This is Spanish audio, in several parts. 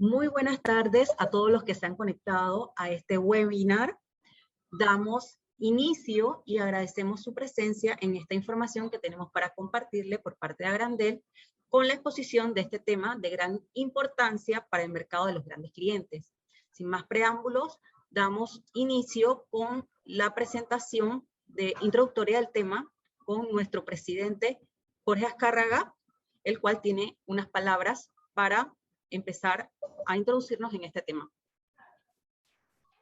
Muy buenas tardes a todos los que se han conectado a este webinar. Damos inicio y agradecemos su presencia en esta información que tenemos para compartirle por parte de Agrandel con la exposición de este tema de gran importancia para el mercado de los grandes clientes. Sin más preámbulos, damos inicio con la presentación introductoria del tema con nuestro presidente Jorge Azcárraga, el cual tiene unas palabras para empezar a introducirnos en este tema.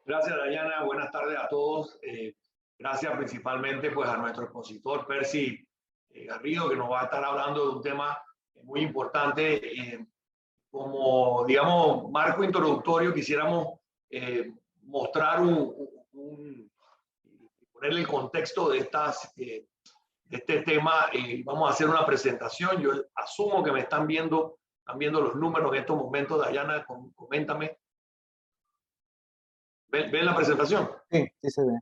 Gracias, Dayana. Buenas tardes a todos. Gracias principalmente pues, a nuestro expositor Percy Garrido, que nos va a estar hablando de un tema muy importante. Como, digamos, marco introductorio, quisiéramos mostrar ponerle el contexto de este tema. Vamos a hacer una presentación. Yo asumo que me están viendo los números en estos momentos. Dayana, coméntame. ¿Ven la presentación? Sí, sí se ve.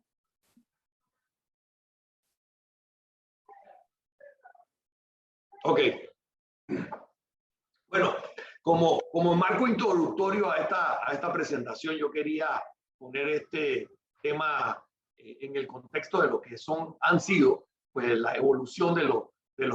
Ok. Bueno, como marco introductorio a esta presentación, yo quería poner este tema en el contexto de lo que han sido pues, la evolución de los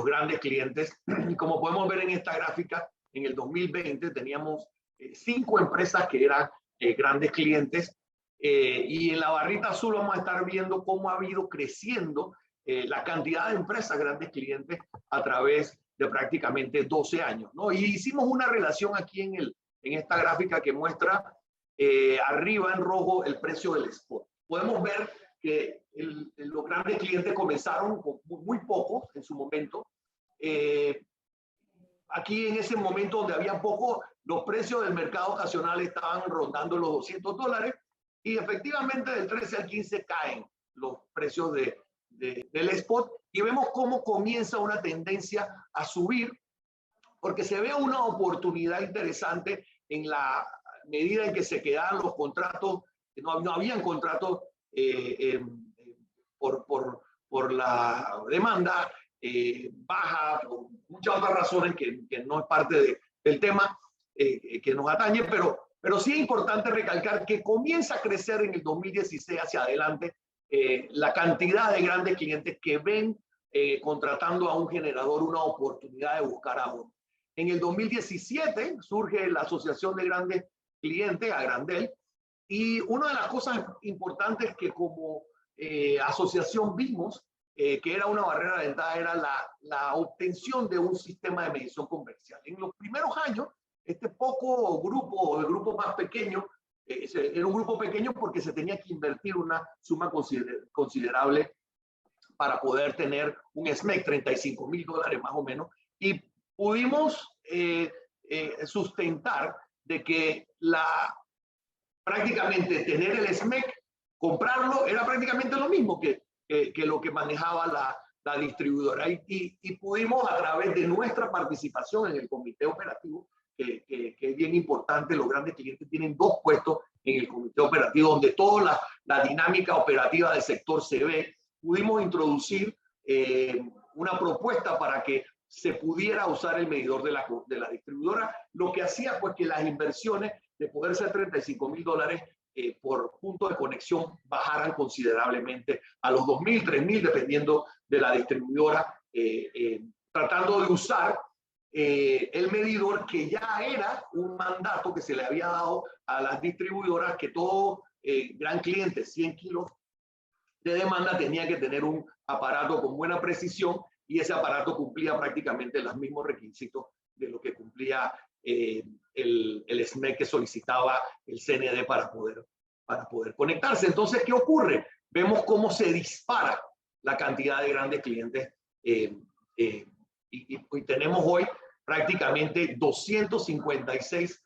grandes clientes. Y como podemos ver en esta gráfica, en el 2020 teníamos 5 empresas que eran grandes clientes. Y en la barrita azul vamos a estar viendo cómo ha ido creciendo la cantidad de empresas grandes clientes a través de prácticamente 12 años, ¿no? Y hicimos una relación aquí en esta gráfica que muestra arriba en rojo el precio del spot. Podemos ver que los grandes clientes comenzaron con muy pocos en su momento. Aquí en ese momento donde había poco, los precios del mercado ocasional estaban rondando los $200 y efectivamente del 13 al 15 caen los precios del spot y vemos cómo comienza una tendencia a subir porque se ve una oportunidad interesante en la medida en que se quedaban los contratos, no habían contratos por la demanda baja, por muchas otras razones que no es parte del tema que nos atañe, pero sí es importante recalcar que comienza a crecer en el 2016 hacia adelante la cantidad de grandes clientes que ven contratando a un generador una oportunidad de buscar ahorro. En el 2017 surge la Asociación de Grandes Clientes, Agrandel, y una de las cosas importantes que como asociación vimos que era una barrera de entrada era la obtención de un sistema de medición comercial. En los primeros años, este poco grupo, el grupo más pequeño, era un grupo pequeño porque se tenía que invertir una suma considerable para poder tener un SMEC, $35,000 más o menos, y pudimos sustentar de que prácticamente tener el SMEC, comprarlo, era prácticamente lo mismo que lo que manejaba la distribuidora. Y pudimos a través de nuestra participación en el comité operativo, que es bien importante, los grandes clientes tienen 2 puestos en el comité operativo donde toda la dinámica operativa del sector se ve. Pudimos introducir una propuesta para que se pudiera usar el medidor de la distribuidora, lo que hacía pues que las inversiones de poder ser $35,000 por punto de conexión bajaran considerablemente a los 2,000, 3,000, dependiendo de la distribuidora, tratando de usar el medidor que ya era un mandato que se le había dado a las distribuidoras que todo gran cliente, 100 kilos de demanda, tenía que tener un aparato con buena precisión y ese aparato cumplía prácticamente los mismos requisitos de lo que cumplía el SMEC que solicitaba el CND para poder conectarse. Entonces, ¿qué ocurre? Vemos cómo se dispara la cantidad de grandes clientes y tenemos hoy prácticamente 256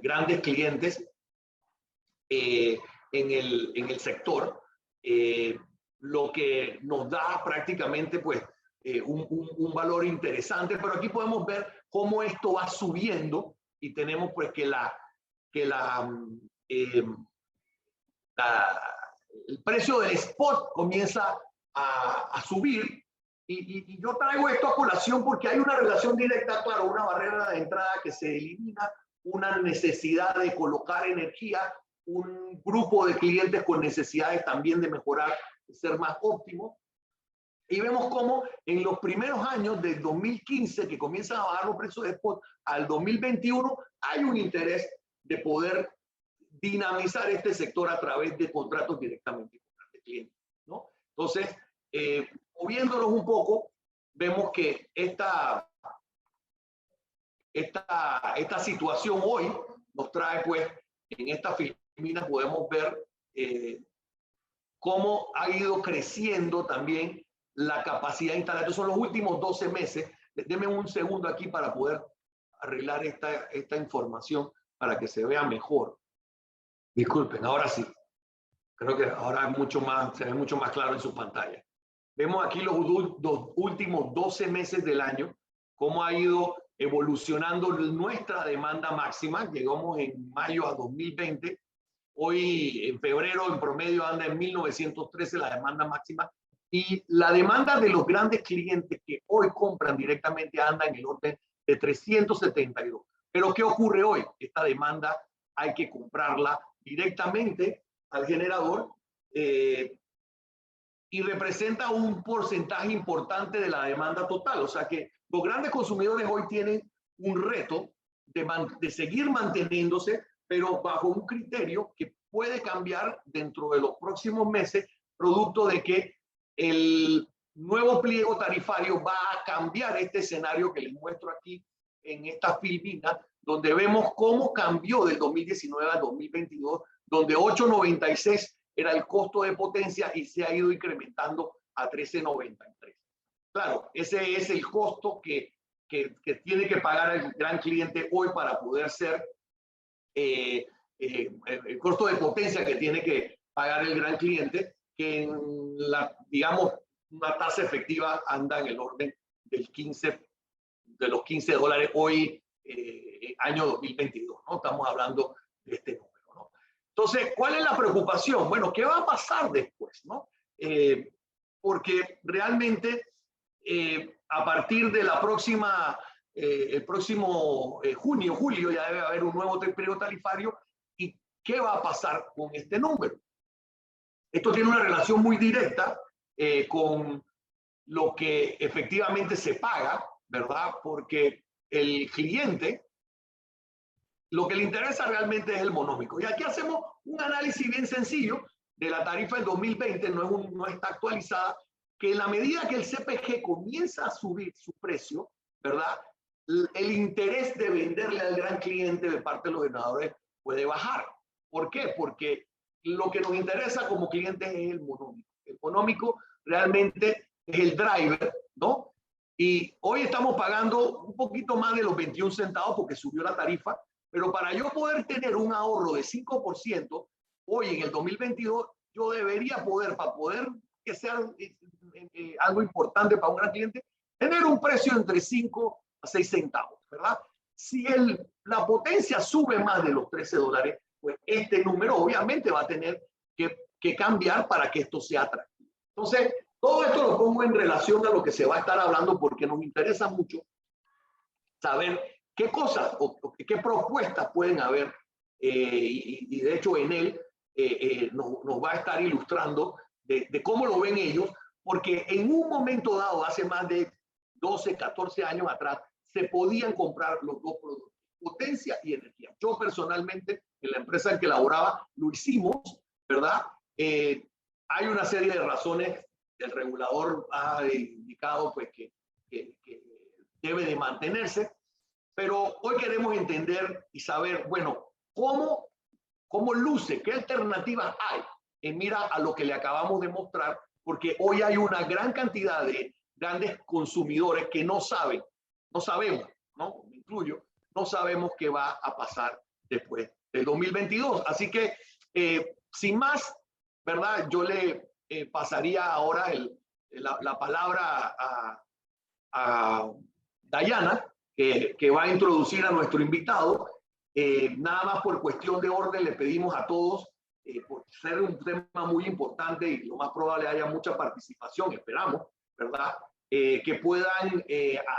grandes clientes en el sector, lo que nos da prácticamente pues, un valor interesante, pero aquí podemos ver cómo esto va subiendo y tenemos pues que el precio del spot comienza a subir y yo traigo esto a colación porque hay una relación directa, claro, una barrera de entrada que se elimina una necesidad de colocar energía, un grupo de clientes con necesidades también de mejorar, de ser más óptimos. Y vemos cómo en los primeros años del 2015, que comienzan a bajar los precios de spot, al 2021 hay un interés de poder dinamizar este sector a través de contratos directamente con el cliente, ¿no? Entonces, moviéndonos un poco, vemos que esta situación hoy nos trae, pues, en esta filmina podemos ver cómo ha ido creciendo también la capacidad instalada. Estos son los últimos 12 meses. Denme un segundo aquí para poder arreglar esta información para que se vea mejor. Disculpen, ahora sí. Creo que ahora se ve mucho más claro en su pantalla. Vemos aquí los últimos 12 meses del año, cómo ha ido evolucionando nuestra demanda máxima. Llegamos en mayo a 2020. Hoy, en febrero, en promedio anda en 1913 la demanda máxima. Y la demanda de los grandes clientes que hoy compran directamente anda en el orden de 372. Pero ¿qué ocurre hoy? Esta demanda hay que comprarla directamente al generador y representa un porcentaje importante de la demanda total. O sea que los grandes consumidores hoy tienen un reto de seguir manteniéndose, pero bajo un criterio que puede cambiar dentro de los próximos meses, producto de que el nuevo pliego tarifario va a cambiar este escenario que les muestro aquí en esta filmina, donde vemos cómo cambió del 2019 al 2022, donde 8.96 era el costo de potencia y se ha ido incrementando a 13.93. Claro, ese es el costo que tiene que pagar el gran cliente hoy para poder ser el costo de potencia que tiene que pagar el gran cliente, que en digamos, una tasa efectiva anda en el orden del de los $15 hoy, año 2022, ¿no? Estamos hablando de este número, ¿no? Entonces, ¿cuál es la preocupación? Bueno, ¿qué va a pasar después, no? Porque realmente a partir de la próxima, el próximo junio, julio, ya debe haber un nuevo periodo tarifario. ¿Y qué va a pasar con este número? Esto tiene una relación muy directa con lo que efectivamente se paga, ¿verdad? Porque el cliente, lo que le interesa realmente es el monómico. Y aquí hacemos un análisis bien sencillo de la tarifa del 2020, no está actualizada, que en la medida que el CPG comienza a subir su precio, ¿verdad? El interés de venderle al gran cliente de parte de los generadores puede bajar. ¿Por qué? Porque lo que nos interesa como clientes es el monómico. El monómico realmente es el driver, ¿no? Y hoy estamos pagando un poquito más de los 21 centavos porque subió la tarifa, pero para yo poder tener un ahorro de 5%, hoy en el 2022, yo debería poder, para poder que sea algo importante para un gran cliente, tener un precio entre 5 a 6 centavos, ¿verdad? Si la potencia sube más de los $13, pues este número obviamente va a tener que cambiar para que esto sea atractivo. Entonces, todo esto lo pongo en relación a lo que se va a estar hablando porque nos interesa mucho saber qué cosas o qué propuestas pueden haber y de hecho en él nos va a estar ilustrando de cómo lo ven ellos, porque en un momento dado, hace más de 12, 14 años atrás, se podían comprar los dos productos, potencia y energía. Yo personalmente, en la empresa en que laboraba, lo hicimos, ¿verdad? Hay una serie de razones, el regulador ha indicado pues, que debe de mantenerse, pero hoy queremos entender y saber, bueno, cómo luce, qué alternativas hay en mira a lo que le acabamos de mostrar, porque hoy hay una gran cantidad de grandes consumidores que no sabemos, ¿no? Me incluyo, no sabemos qué va a pasar después del 2022. Así que, sin más, ¿verdad? Yo le pasaría ahora la palabra a Dayana, que va a introducir a nuestro invitado. Nada más por cuestión de orden le pedimos a todos, por ser un tema muy importante y lo más probable haya mucha participación, esperamos, ¿verdad? Que puedan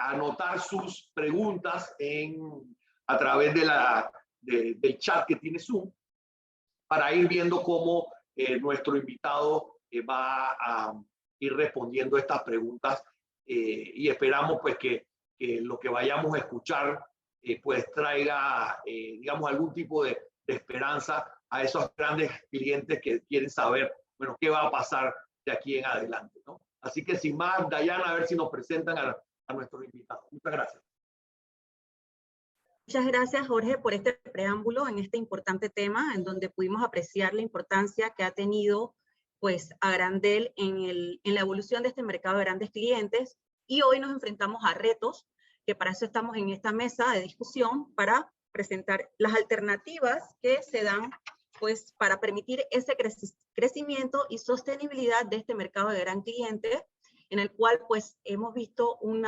anotar sus preguntas en a través del chat que tiene Zoom para ir viendo cómo nuestro invitado va a ir respondiendo estas preguntas y esperamos pues que lo que vayamos a escuchar pues traiga, digamos, algún tipo de esperanza a esos grandes clientes que quieren saber, bueno, qué va a pasar de aquí en adelante, ¿no? Así que sin más, Dayana, a ver si nos presentan a nuestros invitados. Muchas gracias. Muchas gracias, Jorge, por este preámbulo en este importante tema, en donde pudimos apreciar la importancia que ha tenido pues, Agrandel en la evolución de este mercado de grandes clientes. Y hoy nos enfrentamos a retos, que para eso estamos en esta mesa de discusión, para presentar las alternativas que se dan pues, para permitir ese crecimiento y sostenibilidad de este mercado de gran cliente, en el cual pues, hemos visto un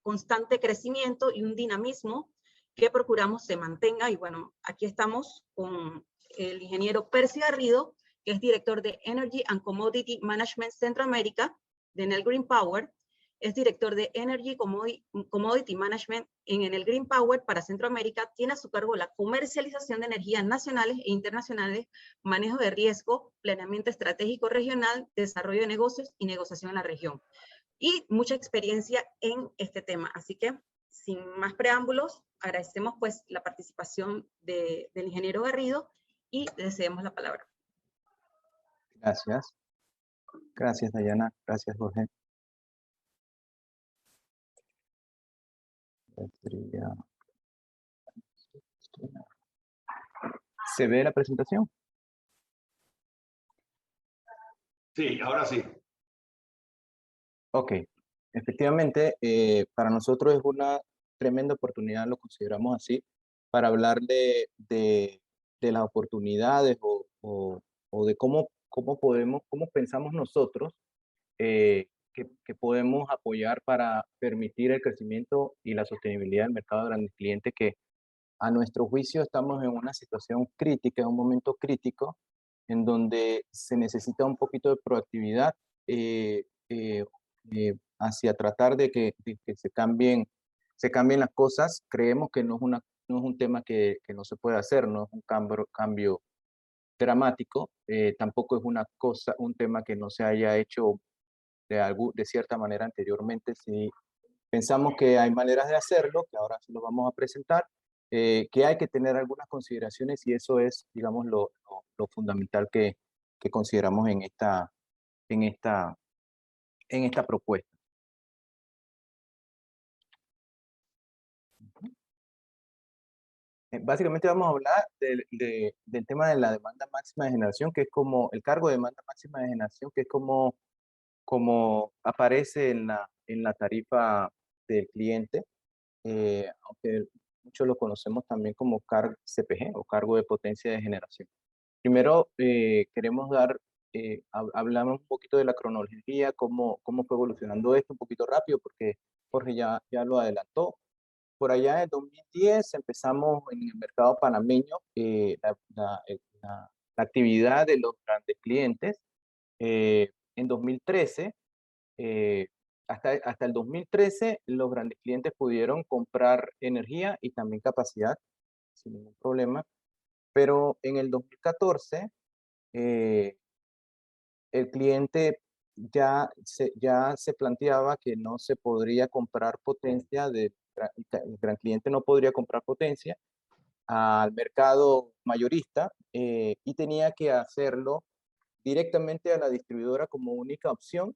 constante crecimiento y un dinamismo que procuramos se mantenga. Y bueno, aquí estamos con el ingeniero Percy Garrido, que es director de Energy and Commodity Management Centroamérica de Enel Green Power. Es director de Energy Commodity Management en Enel Green Power para Centroamérica. Tiene a su cargo la comercialización de energías nacionales e internacionales, manejo de riesgo, planeamiento estratégico regional, desarrollo de negocios y negociación en la región. Y mucha experiencia en este tema. Así que, sin más preámbulos, agradecemos pues la participación del ingeniero Garrido y le cedemos la palabra. Gracias. Gracias, Dayana. Gracias, Jorge. ¿Se ve la presentación? Sí, ahora sí. Ok. Efectivamente, para nosotros es una tremenda oportunidad, lo consideramos así, para hablar de las oportunidades o de cómo pensamos nosotros que podemos apoyar para permitir el crecimiento y la sostenibilidad del mercado de grandes clientes, que a nuestro juicio estamos en una situación crítica, en un momento crítico, en donde se necesita un poquito de proactividad eh, eh, hacia tratar de que se cambien las cosas. Creemos que no es un tema que no se puede hacer, no es un cambio dramático, tampoco es un tema que no se haya hecho de cierta manera anteriormente. Sí, pensamos que hay maneras de hacerlo, que ahora se lo vamos a presentar, que hay que tener algunas consideraciones y eso es, digamos, lo fundamental que consideramos en esta propuesta. Básicamente vamos a hablar del tema de la demanda máxima de generación, que es como el cargo de demanda máxima de generación, que es como aparece en la tarifa del cliente, aunque muchos lo conocemos también como CPG o cargo de potencia de generación. Primero, queremos hablamos un poquito de la cronología, cómo fue evolucionando esto un poquito rápido, porque Jorge ya lo adelantó. Por allá en 2010 empezamos en el mercado panameño la actividad de los grandes clientes. En 2013, hasta el 2013, los grandes clientes pudieron comprar energía y también capacidad sin ningún problema, pero en el 2014 el cliente ya se planteaba que no se podría comprar potencia, el gran cliente no podría comprar potencia al mercado mayorista y tenía que hacerlo directamente a la distribuidora como única opción,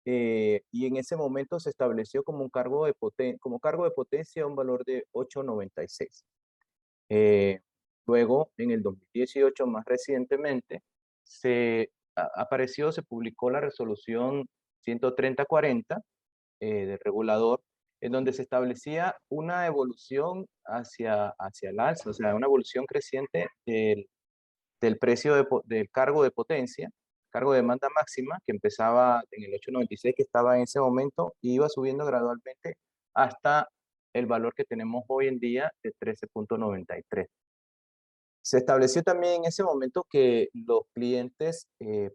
y en ese momento se estableció como cargo de potencia un valor de 8.96. Luego, en el 2018, más recientemente, se publicó la resolución 13040 del regulador, en donde se establecía una evolución hacia el alza, o sea, una evolución creciente del precio del cargo de potencia, cargo de demanda máxima, que empezaba en el 8.96, que estaba en ese momento, y iba subiendo gradualmente hasta el valor que tenemos hoy en día de 13.93. Se estableció también en ese momento que los clientes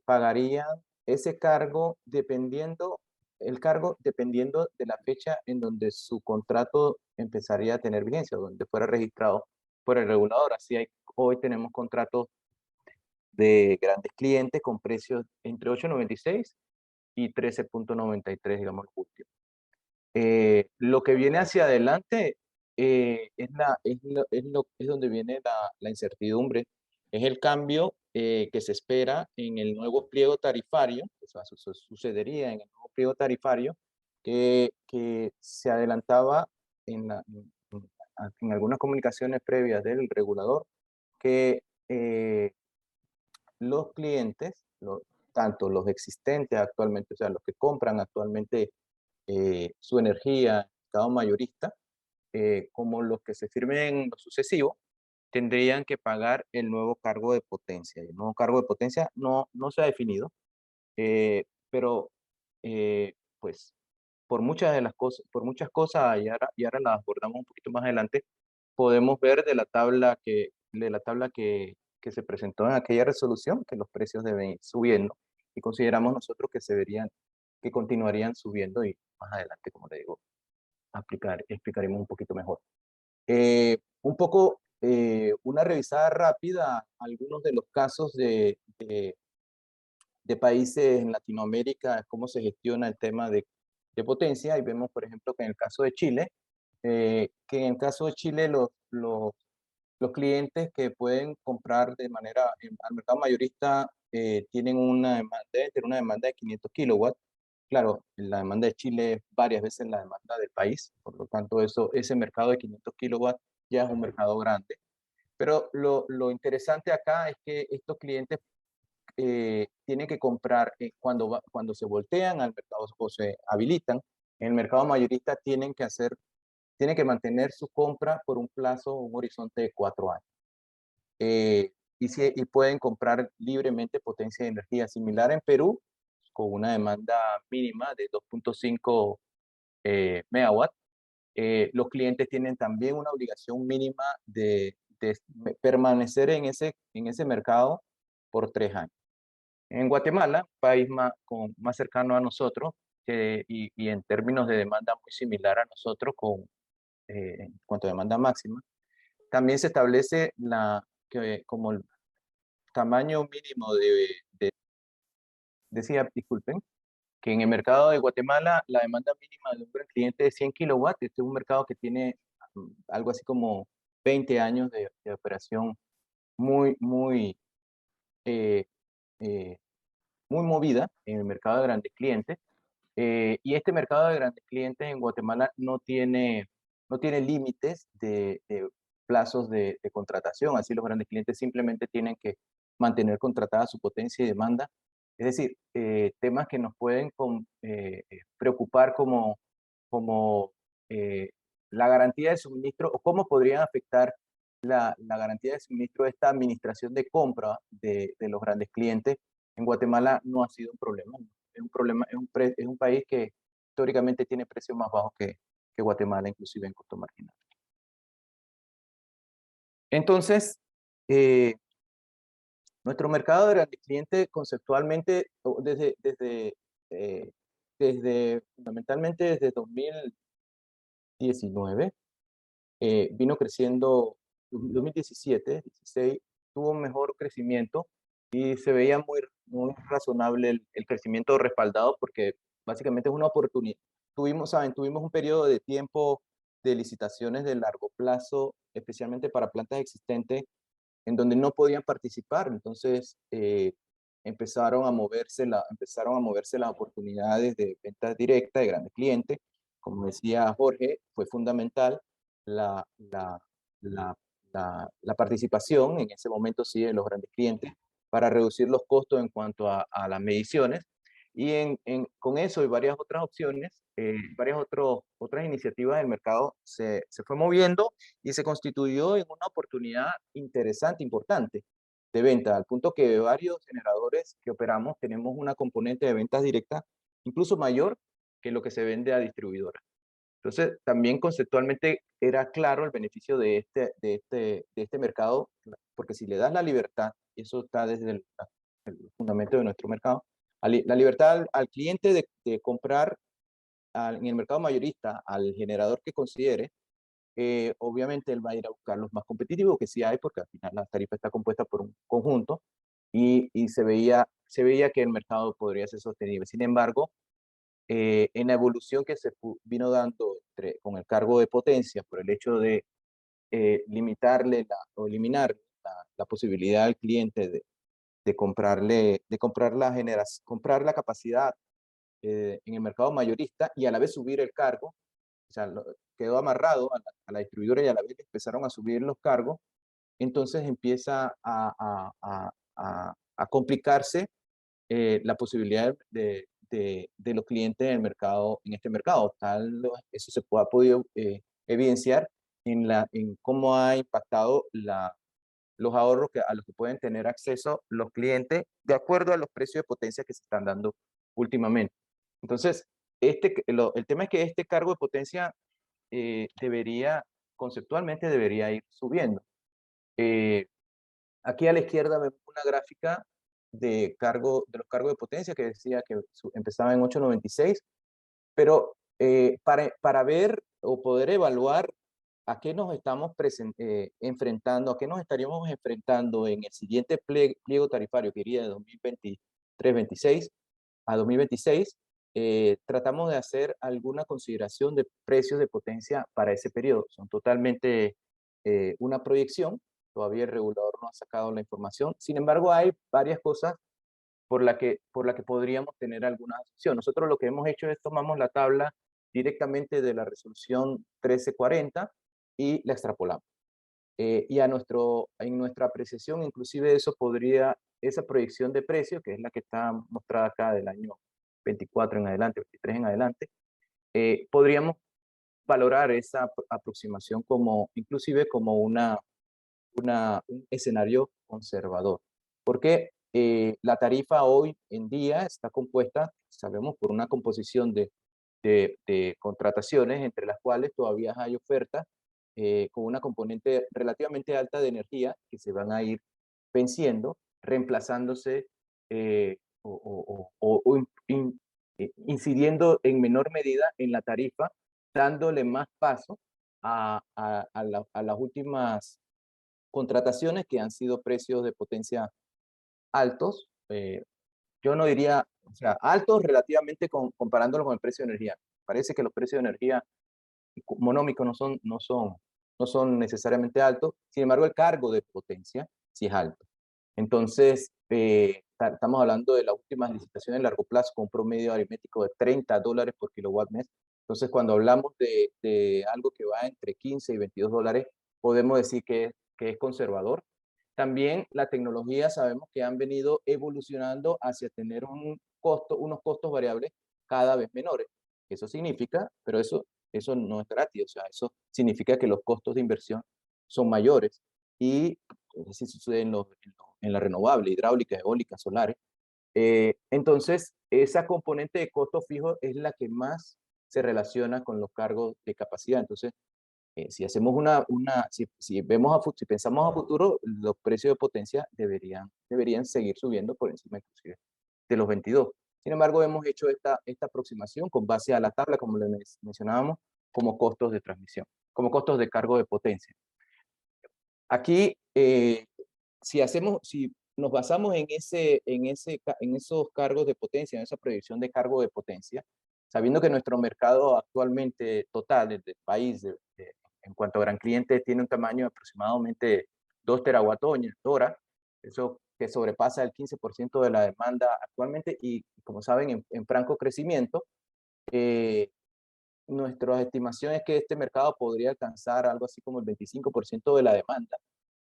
pagarían ese cargo dependiendo de la fecha en donde su contrato empezaría a tener vigencia, donde fuera registrado por el regulador. Así hoy tenemos contratos de grandes clientes con precios entre 8.96 y 13.93, digamos, el último. Lo que viene hacia adelante es donde viene la incertidumbre, es el cambio que se espera en el nuevo pliego tarifario, sucedería en el nuevo pliego tarifario, que se adelantaba en algunas comunicaciones previas del regulador, que los clientes, tanto los existentes actualmente, o sea, los que compran actualmente su energía en mercado mayorista, como los que se firmen en lo sucesivo, tendrían que pagar el nuevo cargo de potencia. El nuevo cargo de potencia no se ha definido, pero pues por muchas de las cosas, por muchas cosas, y ahora las abordamos un poquito más adelante, podemos ver de la tabla que se presentó en aquella resolución que los precios deben ir subiendo, y consideramos nosotros que continuarían subiendo, y más adelante, como le digo, explicaremos un poquito mejor. Un poco, una revisada rápida a algunos de los casos de países en Latinoamérica, cómo se gestiona el tema de potencia, y vemos, por ejemplo, que en el caso de Chile, los clientes que pueden comprar de manera al mercado mayorista tienen deben tener una demanda de 500 kilowatts. Claro, la demanda de Chile es varias veces la demanda del país, por lo tanto ese mercado de 500 kilowatts ya es un mercado grande. Pero lo interesante acá es que estos clientes tienen que comprar cuando se voltean al mercado o se habilitan, en el mercado mayorista tienen que mantener su compra por un plazo, un horizonte de 4 años. Y pueden comprar libremente potencia de energía similar en Perú, con una demanda mínima de 2.5 megawatts. Los clientes tienen también una obligación mínima de permanecer en ese mercado por 3 años. En Guatemala, país más cercano a nosotros, y en términos de demanda muy similar a nosotros, en cuanto a demanda máxima, también se establece como el tamaño mínimo decía, disculpen, que en el mercado de Guatemala la demanda mínima de un gran cliente es 100 kilowatts. Este es un mercado que tiene algo así como 20 años de operación muy, muy, eh, eh, muy movida en el mercado de grandes clientes. Y este mercado de grandes clientes en Guatemala no tiene límites de plazos de contratación. Así los grandes clientes simplemente tienen que mantener contratada su potencia y demanda. Es decir, temas que nos pueden preocupar como la garantía de suministro, o cómo podrían afectar la garantía de suministro de esta administración de compra de los grandes clientes. En Guatemala no ha sido un problema. Es un problema, es un país que históricamente tiene precios más bajos que Guatemala, inclusive en costo marginal. Entonces, nuestro mercado de grandes clientes conceptualmente, fundamentalmente desde 2019, vino creciendo. 2017, 16, tuvo un mejor crecimiento y se veía muy, muy razonable el crecimiento respaldado, porque básicamente es una oportunidad. Tuvimos un periodo de tiempo de licitaciones de largo plazo, especialmente para plantas existentes, en donde no podían participar. Entonces empezaron a moverse las oportunidades de ventas directas de grandes clientes. Como decía Jorge, fue fundamental la, la, la, la participación en ese momento, sí, de los grandes clientes, para reducir los costos en cuanto a las mediciones. Y con eso y varias otras opciones, otras iniciativas del mercado se fue moviendo y se constituyó en una oportunidad interesante, importante de venta, al punto que varios generadores que operamos tenemos una componente de ventas directas incluso mayor que lo que se vende a distribuidoras. Entonces, también conceptualmente era claro el beneficio de este mercado, porque si le das la libertad, y eso está desde el fundamento de nuestro mercado, la libertad al cliente de comprar en el mercado mayorista al generador que considere, obviamente él va a ir a buscar los más competitivos, que sí hay, porque al final la tarifa está compuesta por un conjunto, y se veía que el mercado podría ser sostenible. Sin embargo, en la evolución que vino dando con el cargo de potencia, por el hecho de limitarle o eliminar la posibilidad al cliente de comprar comprar la capacidad en el mercado mayorista y a la vez subir el cargo, o sea, quedó amarrado a la distribuidora y a la vez empezaron a subir los cargos, entonces empieza a complicarse la posibilidad de los clientes en el mercado, en este mercado. Eso ha podido evidenciar en cómo ha impactado los ahorros a los que pueden tener acceso los clientes de acuerdo a los precios de potencia que se están dando últimamente. Entonces, el tema es que este cargo de potencia conceptualmente debería ir subiendo. Eh, Aquí a la izquierda vemos una gráfica de los cargos de potencia que decía que empezaba en 8.96, pero para ver o poder evaluar a qué nos estamos enfrentando, a qué nos estaríamos enfrentando en el siguiente pliego tarifario que iría de 2023-26 a 2026, tratamos de hacer alguna consideración de precios de potencia para ese periodo. Son totalmente una proyección, todavía el regulador no ha sacado la información. Sin embargo, hay varias cosas por la que podríamos tener alguna asociación. Nosotros lo que hemos hecho es tomamos la tabla directamente de la resolución 1340 y la extrapolamos. Y en nuestra apreciación, inclusive esa proyección de precio, que es la que está mostrada acá del año 24 en adelante, 23 en adelante, podríamos valorar esa aproximación inclusive como un escenario conservador. Porque la tarifa hoy en día está compuesta, sabemos, por una composición de contrataciones entre las cuales todavía hay ofertas con una componente relativamente alta de energía que se van a ir venciendo, reemplazándose incidiendo en menor medida en la tarifa, dándole más paso a las últimas contrataciones que han sido precios de potencia altos. Yo no diría, o sea, altos relativamente comparándolo con el precio de energía. Parece que los precios de energía monómicos no son necesariamente altos, sin embargo el cargo de potencia sí es alto. Entonces, estamos hablando de las últimas licitaciones a largo plazo con un promedio aritmético de $30 por kilowatt mes. Entonces, cuando hablamos de algo que va entre 15 y $22, podemos decir que es conservador. También la tecnología sabemos que han venido evolucionando hacia tener unos costos variables cada vez menores. Eso significa, pero eso no es gratis, o sea, eso significa que los costos de inversión son mayores y así sucede en la renovable, hidráulica, eólica, solares. Entonces, esa componente de costo fijo es la que más se relaciona con los cargos de capacidad. Entonces, si hacemos si pensamos a futuro, los precios de potencia deberían seguir subiendo por encima inclusive de los 22. Sin embargo, hemos hecho esta aproximación con base a la tabla, como le mencionábamos, como costos de transmisión, como costos de cargo de potencia. Aquí, si nos basamos en esos cargos de potencia, en esa proyección de cargo de potencia, sabiendo que nuestro mercado actualmente total del país, en cuanto a gran cliente, tiene un tamaño de aproximadamente 2 terawatt-hora, eso que sobrepasa el 15% de la demanda actualmente y, como saben, en franco crecimiento. Nuestra estimación es que este mercado podría alcanzar algo así como el 25% de la demanda,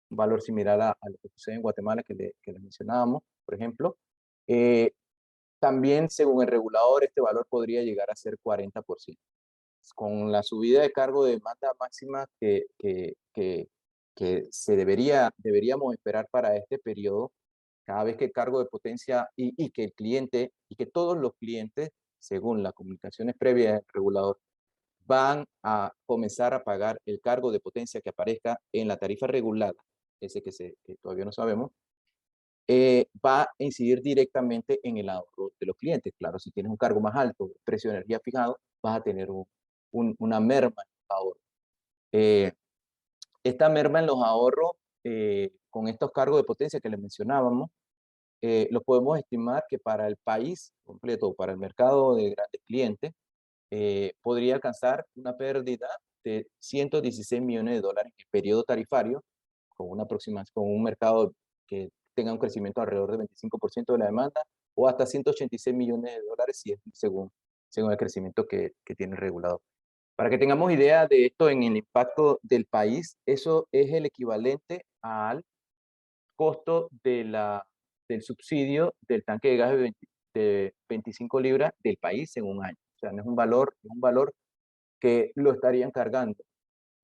un valor similar a lo que sucede en Guatemala que les mencionábamos, por ejemplo. También, según el regulador, este valor podría llegar a ser 40%. Con la subida de cargo de demanda máxima que deberíamos esperar para este periodo, cada vez que el cargo de potencia y que el cliente y que todos los clientes, según las comunicaciones previas del regulador, van a comenzar a pagar el cargo de potencia que aparezca en la tarifa regulada, ese que todavía no sabemos, va a incidir directamente en el ahorro de los clientes. Claro, si tienes un cargo más alto, precio de energía fijado, vas a tener una merma en el ahorro. Esta merma en los ahorros, con estos cargos de potencia que les mencionábamos, lo podemos estimar que para el país completo, para el mercado de grandes clientes, podría alcanzar una pérdida de 116 millones de dólares en el periodo tarifario, con una aproximación, con un mercado que tenga un crecimiento alrededor del 25% de la demanda, o hasta 186 millones de dólares si es según el crecimiento que tiene el regulador. Para que tengamos idea de esto en el impacto del país, eso es el equivalente al costo del subsidio del tanque de gas de 25 libras del país en un año. O sea, no es un valor que lo estarían cargando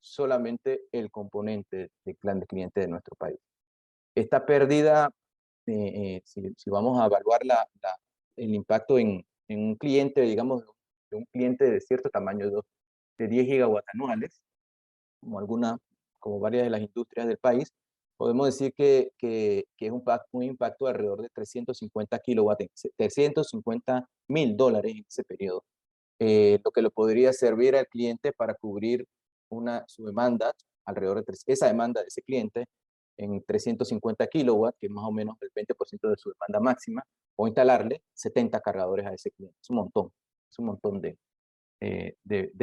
solamente el componente de plan de clientes de nuestro país. Esta pérdida, si vamos a evaluar el impacto en un cliente, digamos, de un cliente de cierto tamaño, de 10 gigawatts anuales, como varias de las industrias del país, podemos decir que es un impacto de alrededor de 350 kilowatts, 350.000 dólares en ese periodo. Lo que le podría servir al cliente para cubrir su demanda, alrededor de esa demanda de ese cliente, en 350 kilowatts, que es más o menos el 20% de su demanda máxima, o instalarle 70 cargadores a ese cliente. Es un montón de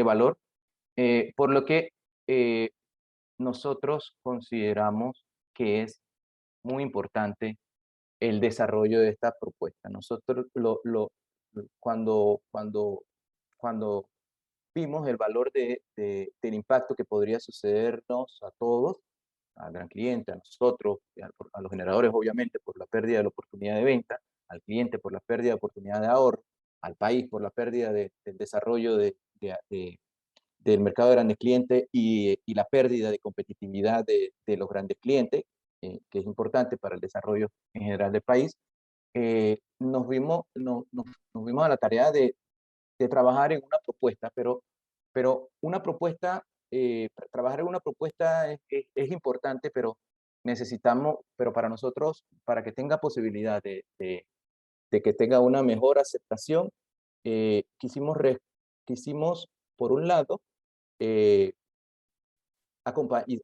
valor. Por lo que nosotros consideramos que es muy importante el desarrollo de esta propuesta. Nosotros cuando vimos el valor del impacto que podría sucedernos a todos, al gran cliente, a nosotros, a los generadores obviamente por la pérdida de la oportunidad de venta, al cliente por la pérdida de oportunidad de ahorro, al país por la pérdida del desarrollo del mercado de grandes clientes y la pérdida de competitividad de los grandes clientes, que es importante para el desarrollo en general del país, nos vimos a la tarea de trabajar en una propuesta, pero una propuesta, trabajar en una propuesta es importante, pero pero para nosotros, para que tenga posibilidad de que tenga una mejor aceptación, quisimos, por un lado, eh,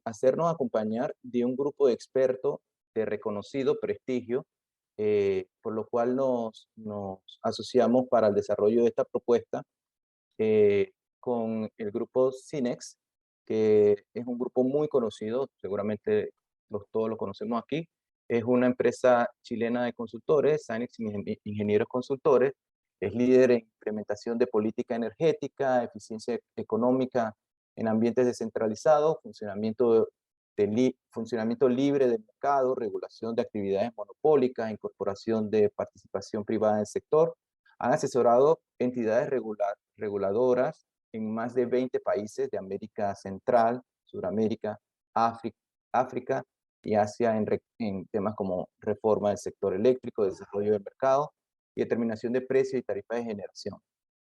hacernos acompañar de un grupo de expertos de reconocido prestigio, por lo cual nos asociamos para el desarrollo de esta propuesta con el grupo Cinex, que es un grupo muy conocido, seguramente todos lo conocemos aquí. Es una empresa chilena de consultores, Cinex Ingenieros Consultores, es líder en implementación de política energética, eficiencia económica en ambientes descentralizados, funcionamiento libre del mercado, regulación de actividades monopólicas, incorporación de participación privada en el sector. Han asesorado entidades reguladoras en más de 20 países de América Central, Sudamérica, África y Asia en temas como reforma del sector eléctrico, desarrollo del mercado y determinación de precios y tarifas de generación.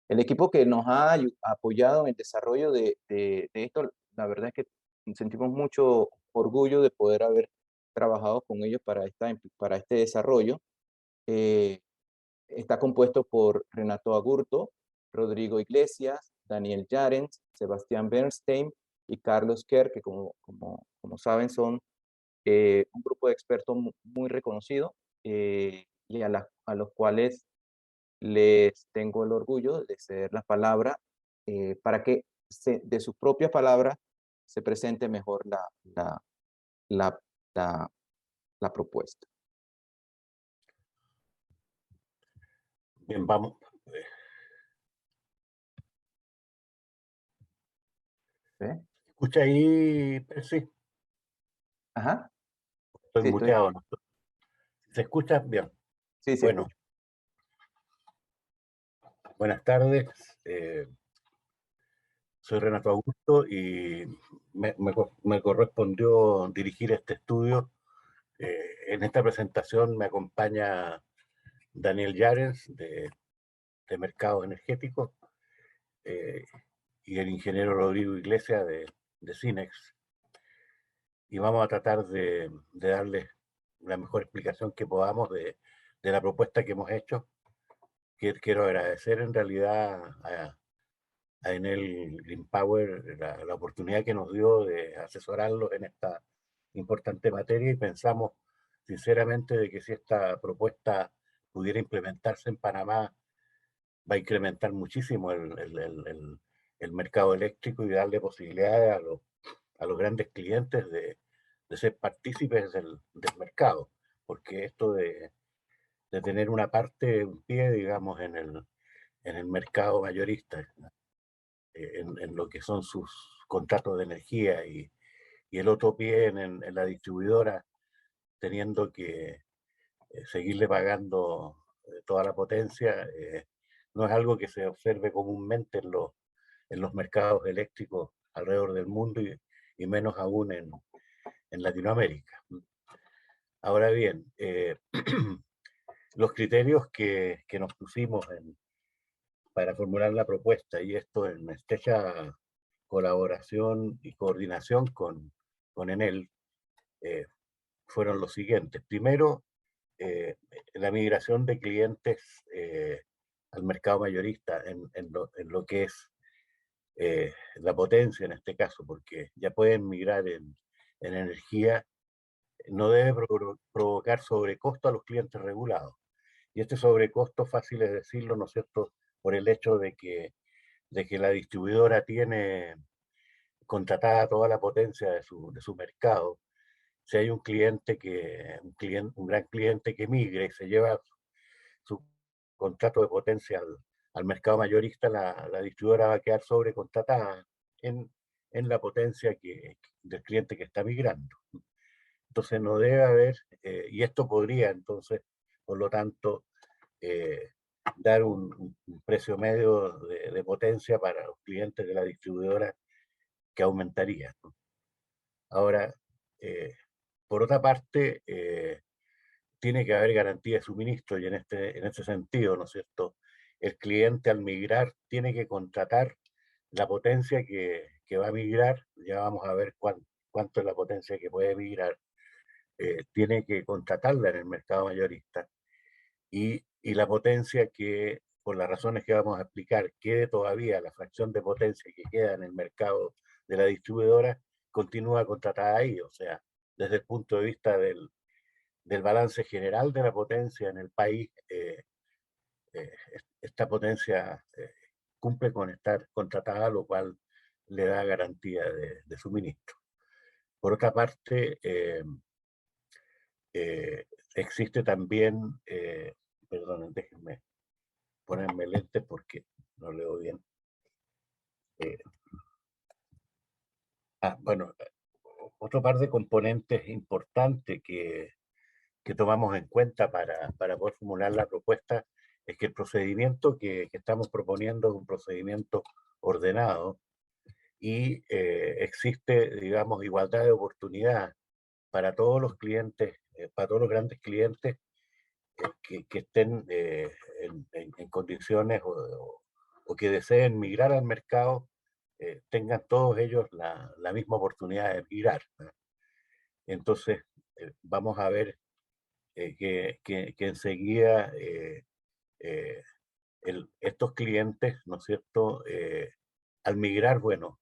El equipo que nos ha apoyado en el desarrollo de esto, la verdad es que sentimos mucho orgullo de poder haber trabajado con ellos para este desarrollo. Está compuesto por Renato Agurto, Rodrigo Iglesias, Daniel Yarens, Sebastián Bernstein y Carlos Kerr, que como saben son un grupo de expertos muy reconocido, y a los cuales les tengo el orgullo de ceder la palabra para que de sus propias palabras se presente mejor la, la, la propuesta. Bien, vamos. ¿Eh? ¿Escucha ahí, Percy? Ajá. Estoy Sí, muteado, ¿no? ¿Se escucha? Bien. Sí, sí, Bueno, escucho. buenas tardes. Soy Renato Augusto y me correspondió dirigir este estudio. En esta presentación me acompaña Daniel Yarens, de Mercados Energéticos, y el ingeniero Rodrigo Iglesias, de Cinex. Y vamos a tratar de darles la mejor explicación que podamos de la propuesta que hemos hecho. Quiero agradecer en realidad Enel Green Power la oportunidad que nos dio de asesorarlos en esta importante materia, y pensamos sinceramente de que si esta propuesta pudiera implementarse en Panamá, va a incrementar muchísimo el mercado eléctrico y darle posibilidades a los grandes clientes de ser partícipes del mercado, porque esto de tener una parte, un pie, digamos, en el mercado mayorista, en lo que son sus contratos de energía, y el otro pie en la distribuidora, teniendo que seguirle pagando toda la potencia, no es algo que se observe comúnmente en los mercados eléctricos alrededor del mundo, y menos aún en Latinoamérica. Ahora bien, los criterios que nos pusimos para formular la propuesta, y esto en estrecha colaboración y coordinación con Enel, fueron los siguientes. Primero, la migración de clientes al mercado mayorista en lo que es la potencia en este caso, porque ya pueden migrar en energía, no debe provocar sobrecosto a los clientes regulados. Y este sobrecosto, fácil es decirlo, ¿no es cierto?, por el hecho de que la distribuidora tiene contratada toda la potencia de su mercado. Si hay un gran cliente que migre y se lleva su contrato de potencia al mercado mayorista, la distribuidora va a quedar sobrecontratada en la potencia del cliente que está migrando. Entonces no debe haber, y esto podría entonces, por lo tanto, dar un precio medio de potencia para los clientes de la distribuidora que aumentaría, ¿no? Ahora, por otra parte, tiene que haber garantía de suministro, y en este sentido, ¿no es cierto?, el cliente al migrar tiene que contratar la potencia que va a migrar. Ya vamos a ver cuánto es la potencia que puede migrar. Tiene que contratarla en el mercado mayorista, y la potencia que, por las razones que vamos a explicar, quede todavía, la fracción de potencia que queda en el mercado de la distribuidora, continúa contratada ahí. O sea, desde el punto de vista del balance general de la potencia en el país, esta potencia cumple con estar contratada, lo cual le da garantía de suministro. Por otra parte, existe también, perdón, déjenme ponerme lentes porque no leo bien. Bueno, otro par de componentes importantes que tomamos en cuenta para poder formular la propuesta es que el procedimiento que estamos proponiendo es un procedimiento ordenado, y existe, digamos, igualdad de oportunidad para todos los clientes, para todos los grandes clientes que estén en condiciones o que deseen migrar al mercado, tengan todos ellos la misma oportunidad de migrar, ¿no? Entonces, vamos a ver que enseguida estos clientes, ¿no es cierto?, al migrar, bueno,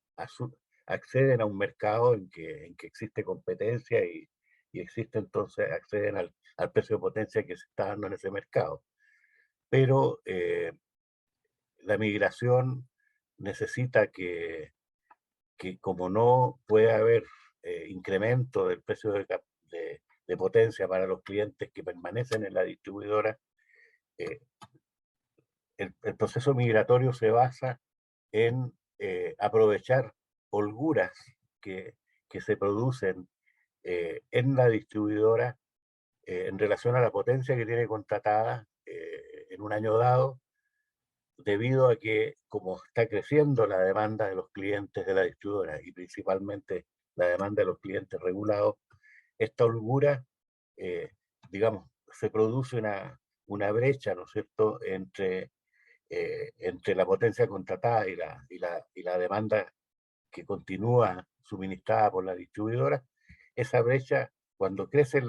acceden a un mercado en que existe competencia, y existe, entonces acceden al precio de potencia que se está dando en ese mercado. Pero la migración necesita que como no puede haber incremento del precio de potencia para los clientes que permanecen en la distribuidora, el proceso migratorio se basa en aprovechar holguras que se producen en la distribuidora en relación a la potencia que tiene contratada en un año dado, debido a que, como está creciendo la demanda de los clientes de la distribuidora, y principalmente la demanda de los clientes regulados, esta holgura, digamos, se produce una brecha, ¿no es cierto?, entre la potencia contratada y la demanda que continúa suministrada por la distribuidora. Esa brecha, cuando crece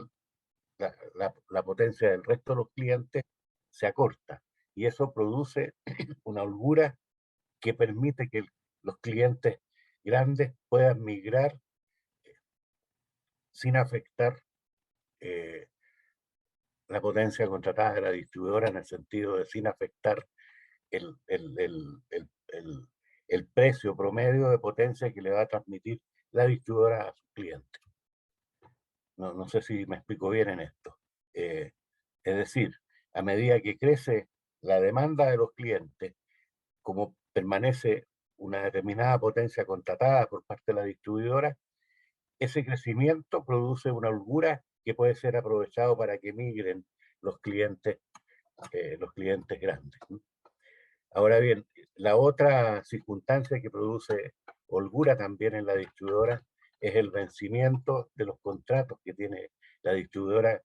la potencia del resto de los clientes, se acorta, y eso produce una holgura que permite que los clientes grandes puedan migrar sin afectar la potencia contratada de la distribuidora, en el sentido de sin afectar el, el, el, el, el, el precio promedio de potencia que le va a transmitir la distribuidora a sus clientes. No sé si me explico bien en esto. Es decir, a medida que crece la demanda de los clientes, como permanece una determinada potencia contratada por parte de la distribuidora, ese crecimiento produce una holgura que puede ser aprovechado para que migren los clientes grandes. Ahora bien, la otra circunstancia que produce holgura también en la distribuidora es el vencimiento de los contratos que tiene la distribuidora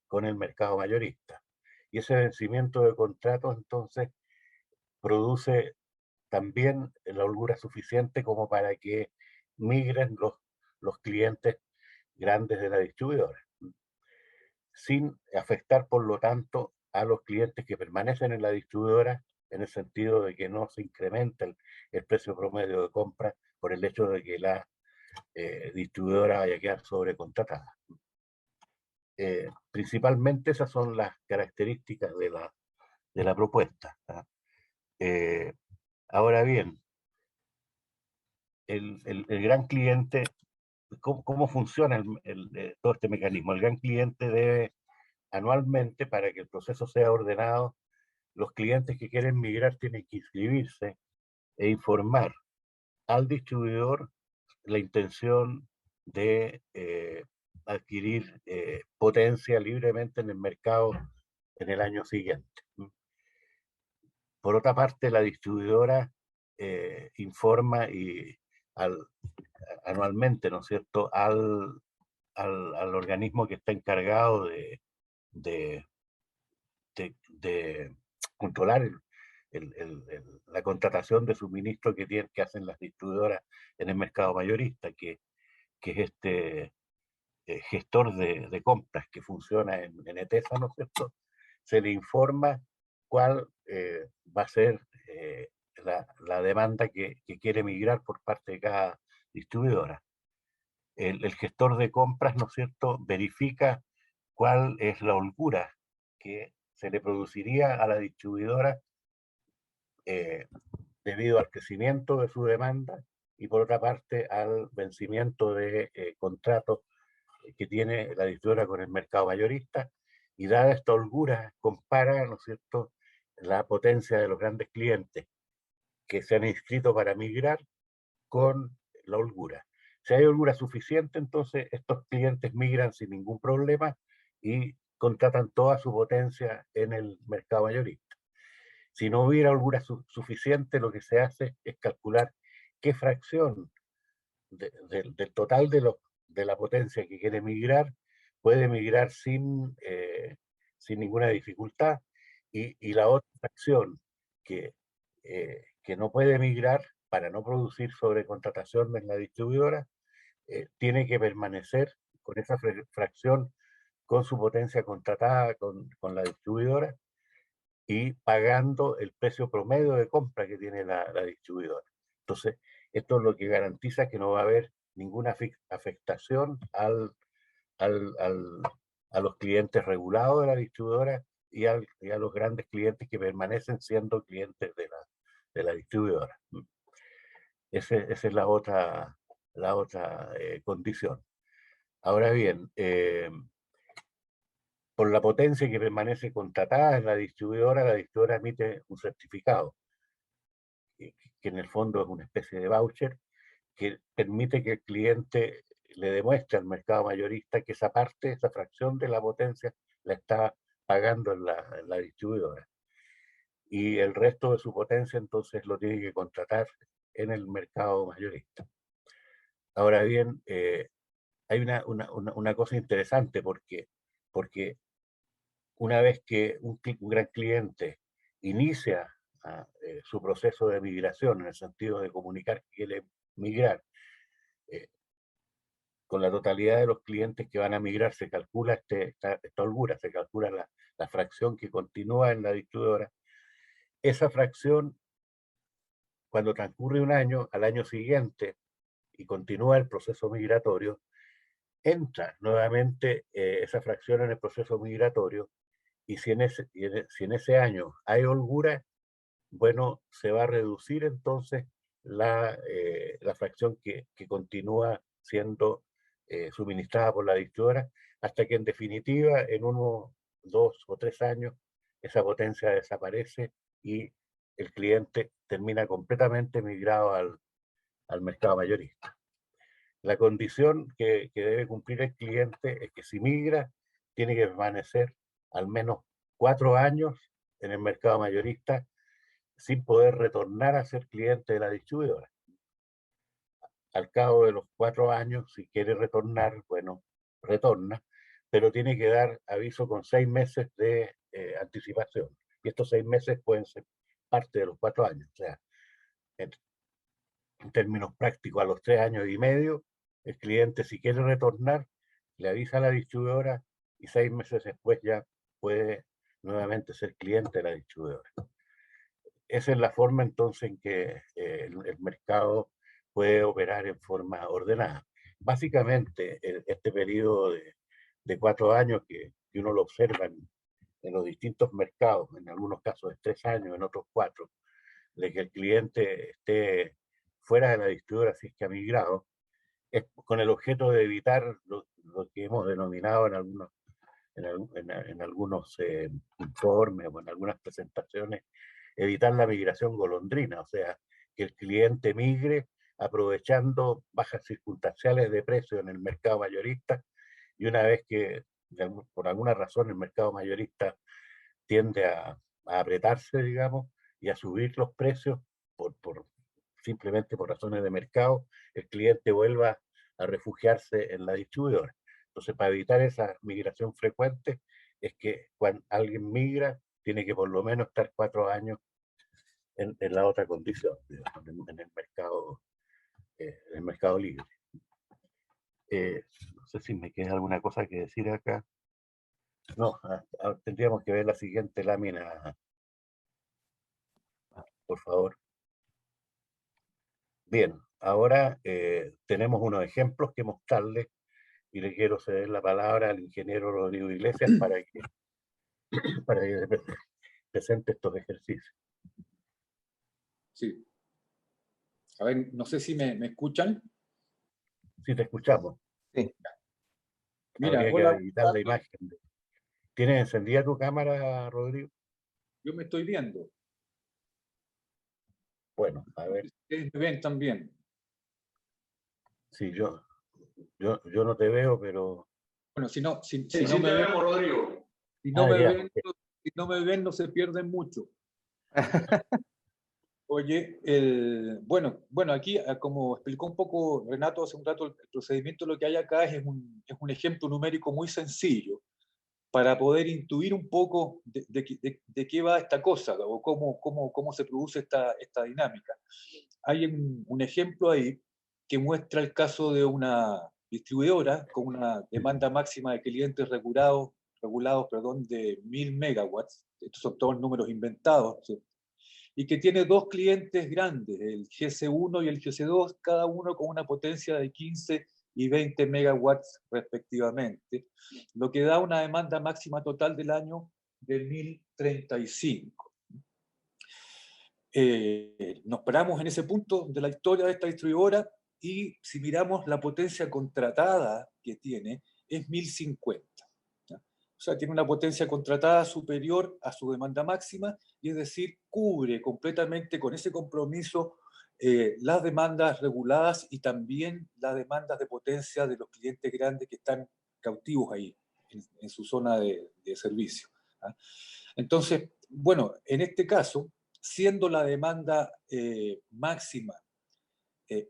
con el mercado mayorista. Y ese vencimiento de contratos entonces produce también la holgura suficiente como para que migren los clientes grandes de la distribuidora, sin afectar por lo tanto a los clientes que permanecen en la distribuidora, en el sentido de que no se incrementa el precio promedio de compra por el hecho de que la distribuidora vaya a quedar sobrecontratada. Principalmente esas son las características de la propuesta. Ahora bien, el gran cliente, ¿cómo funciona todo este mecanismo? El gran cliente debe anualmente, para que el proceso sea ordenado, los clientes que quieren migrar tienen que inscribirse e informar al distribuidor la intención de adquirir potencia libremente en el mercado en el año siguiente. Por otra parte, la distribuidora informa anualmente, ¿no es cierto?, al organismo que está encargado de controlar la contratación de suministro que hacen las distribuidoras en el mercado mayorista, que es este gestor de compras que funciona en ETESA, ¿no es cierto? Se le informa cuál va a ser la demanda que quiere migrar por parte de cada distribuidora. El gestor de compras, ¿no es cierto?, verifica cuál es la holgura que se le produciría a la distribuidora debido al crecimiento de su demanda y por otra parte al vencimiento de contratos que tiene la distribuidora con el mercado mayorista, y dada esta holgura compara, ¿no es cierto?, la potencia de los grandes clientes que se han inscrito para migrar con la holgura. Si hay holgura suficiente, entonces estos clientes migran sin ningún problema y contratan toda su potencia en el mercado mayorista. Si no hubiera holgura suficiente, lo que se hace es calcular qué fracción del total de la potencia que quiere migrar puede migrar sin ninguna dificultad, y la otra fracción que no puede migrar para no producir sobrecontratación en la distribuidora, tiene que permanecer con esa fracción, con su potencia contratada con la distribuidora y pagando el precio promedio de compra que tiene la distribuidora. Entonces, esto es lo que garantiza que no va a haber ninguna afectación a los clientes regulados de la distribuidora y a los grandes clientes que permanecen siendo clientes de la distribuidora. Esa es la otra condición. Ahora bien, por la potencia que permanece contratada en la distribuidora emite un certificado, que en el fondo es una especie de voucher, que permite que el cliente le demuestre al mercado mayorista que esa parte, esa fracción de la potencia, la está pagando en la distribuidora. Y el resto de su potencia entonces lo tiene que contratar en el mercado mayorista. Ahora bien, hay una cosa interesante porque una vez que un gran cliente inicia su proceso de migración, en el sentido de comunicar que quiere migrar, con la totalidad de los clientes que van a migrar se calcula esta holgura, se calcula la fracción que continúa en la distribuidora. Esa fracción cuando transcurre un año, al año siguiente, y continúa el proceso migratorio, entra nuevamente esa fracción en el proceso migratorio, y si en ese año hay holgura, bueno, se va a reducir entonces la fracción que continúa siendo suministrada por la distribuidora, hasta que en definitiva, en 1, 2 o 3 años, esa potencia desaparece y el cliente termina completamente migrado al mercado mayorista. La condición que debe cumplir el cliente es que si migra, tiene que permanecer al menos 4 años en el mercado mayorista sin poder retornar a ser cliente de la distribuidora. Al cabo de los 4 años, si quiere retornar, bueno, retorna, pero tiene que dar aviso con 6 meses de anticipación. Y estos 6 meses pueden ser parte de los 4 años. O sea, en términos prácticos, a los 3 años y medio, el cliente, si quiere retornar, le avisa a la distribuidora y 6 meses después ya puede nuevamente ser cliente de la distribuidora. Esa es la forma entonces en que el mercado puede operar en forma ordenada. Básicamente, este periodo de 4 años que uno lo observa en los distintos mercados, en algunos casos es 3 años, en otros 4, de que el cliente esté fuera de la distribuidora si es que ha migrado, es con el objeto de evitar lo que hemos denominado en algunos informes o en algunas presentaciones, evitar la migración golondrina, o sea, que el cliente migre aprovechando bajas circunstanciales de precio en el mercado mayorista, y una vez que por alguna razón el mercado mayorista tiende a apretarse, digamos, y a subir los precios simplemente por razones de mercado, el cliente vuelva a refugiarse en la distribuidora. Entonces, para evitar esa migración frecuente, es que cuando alguien migra, tiene que por lo menos estar 4 años en la otra condición, digamos, en el mercado libre. No sé si me queda alguna cosa que decir acá. No, tendríamos que ver la siguiente lámina, por favor. Bien, ahora tenemos unos ejemplos que mostrarles y le quiero ceder la palabra al ingeniero Rodrigo Iglesias para que presente estos ejercicios. Sí. A ver, no sé si me escuchan. Sí, te escuchamos. Sí. Mira, habría hola, que editar la imagen. ¿Tienes encendida tu cámara, Rodrigo? yo me estoy viendo. Bueno, a ver. Ustedes me ven también. Sí, yo no te veo, pero... Bueno, si no, Sí, sí te vemos, Rodrigo. si no me ya, ven, okay. si no me ven, no se pierden mucho. Oye, bueno, aquí, como explicó un poco Renato hace un rato, el procedimiento lo que hay acá es un ejemplo numérico muy sencillo para poder intuir un poco de qué va esta cosa o cómo se produce esta dinámica. Hay un ejemplo ahí que muestra el caso de una distribuidora con una demanda máxima de clientes regulados de 1000 megawatts. Estos son todos números inventados, ¿sí? Y que tiene 2 clientes grandes, el GC1 y el GC2, cada uno con una potencia de 15 y 20 megawatts respectivamente, lo que da una demanda máxima total del año de 1035. Nos paramos en ese punto de la historia de esta distribuidora y si miramos la potencia contratada que tiene es 1050. O sea, tiene una potencia contratada superior a su demanda máxima, y es decir, cubre completamente con ese compromiso las demandas reguladas y también las demandas de potencia de los clientes grandes que están cautivos ahí, en su zona de servicio. ¿Ah? Entonces, bueno, en este caso, siendo la demanda máxima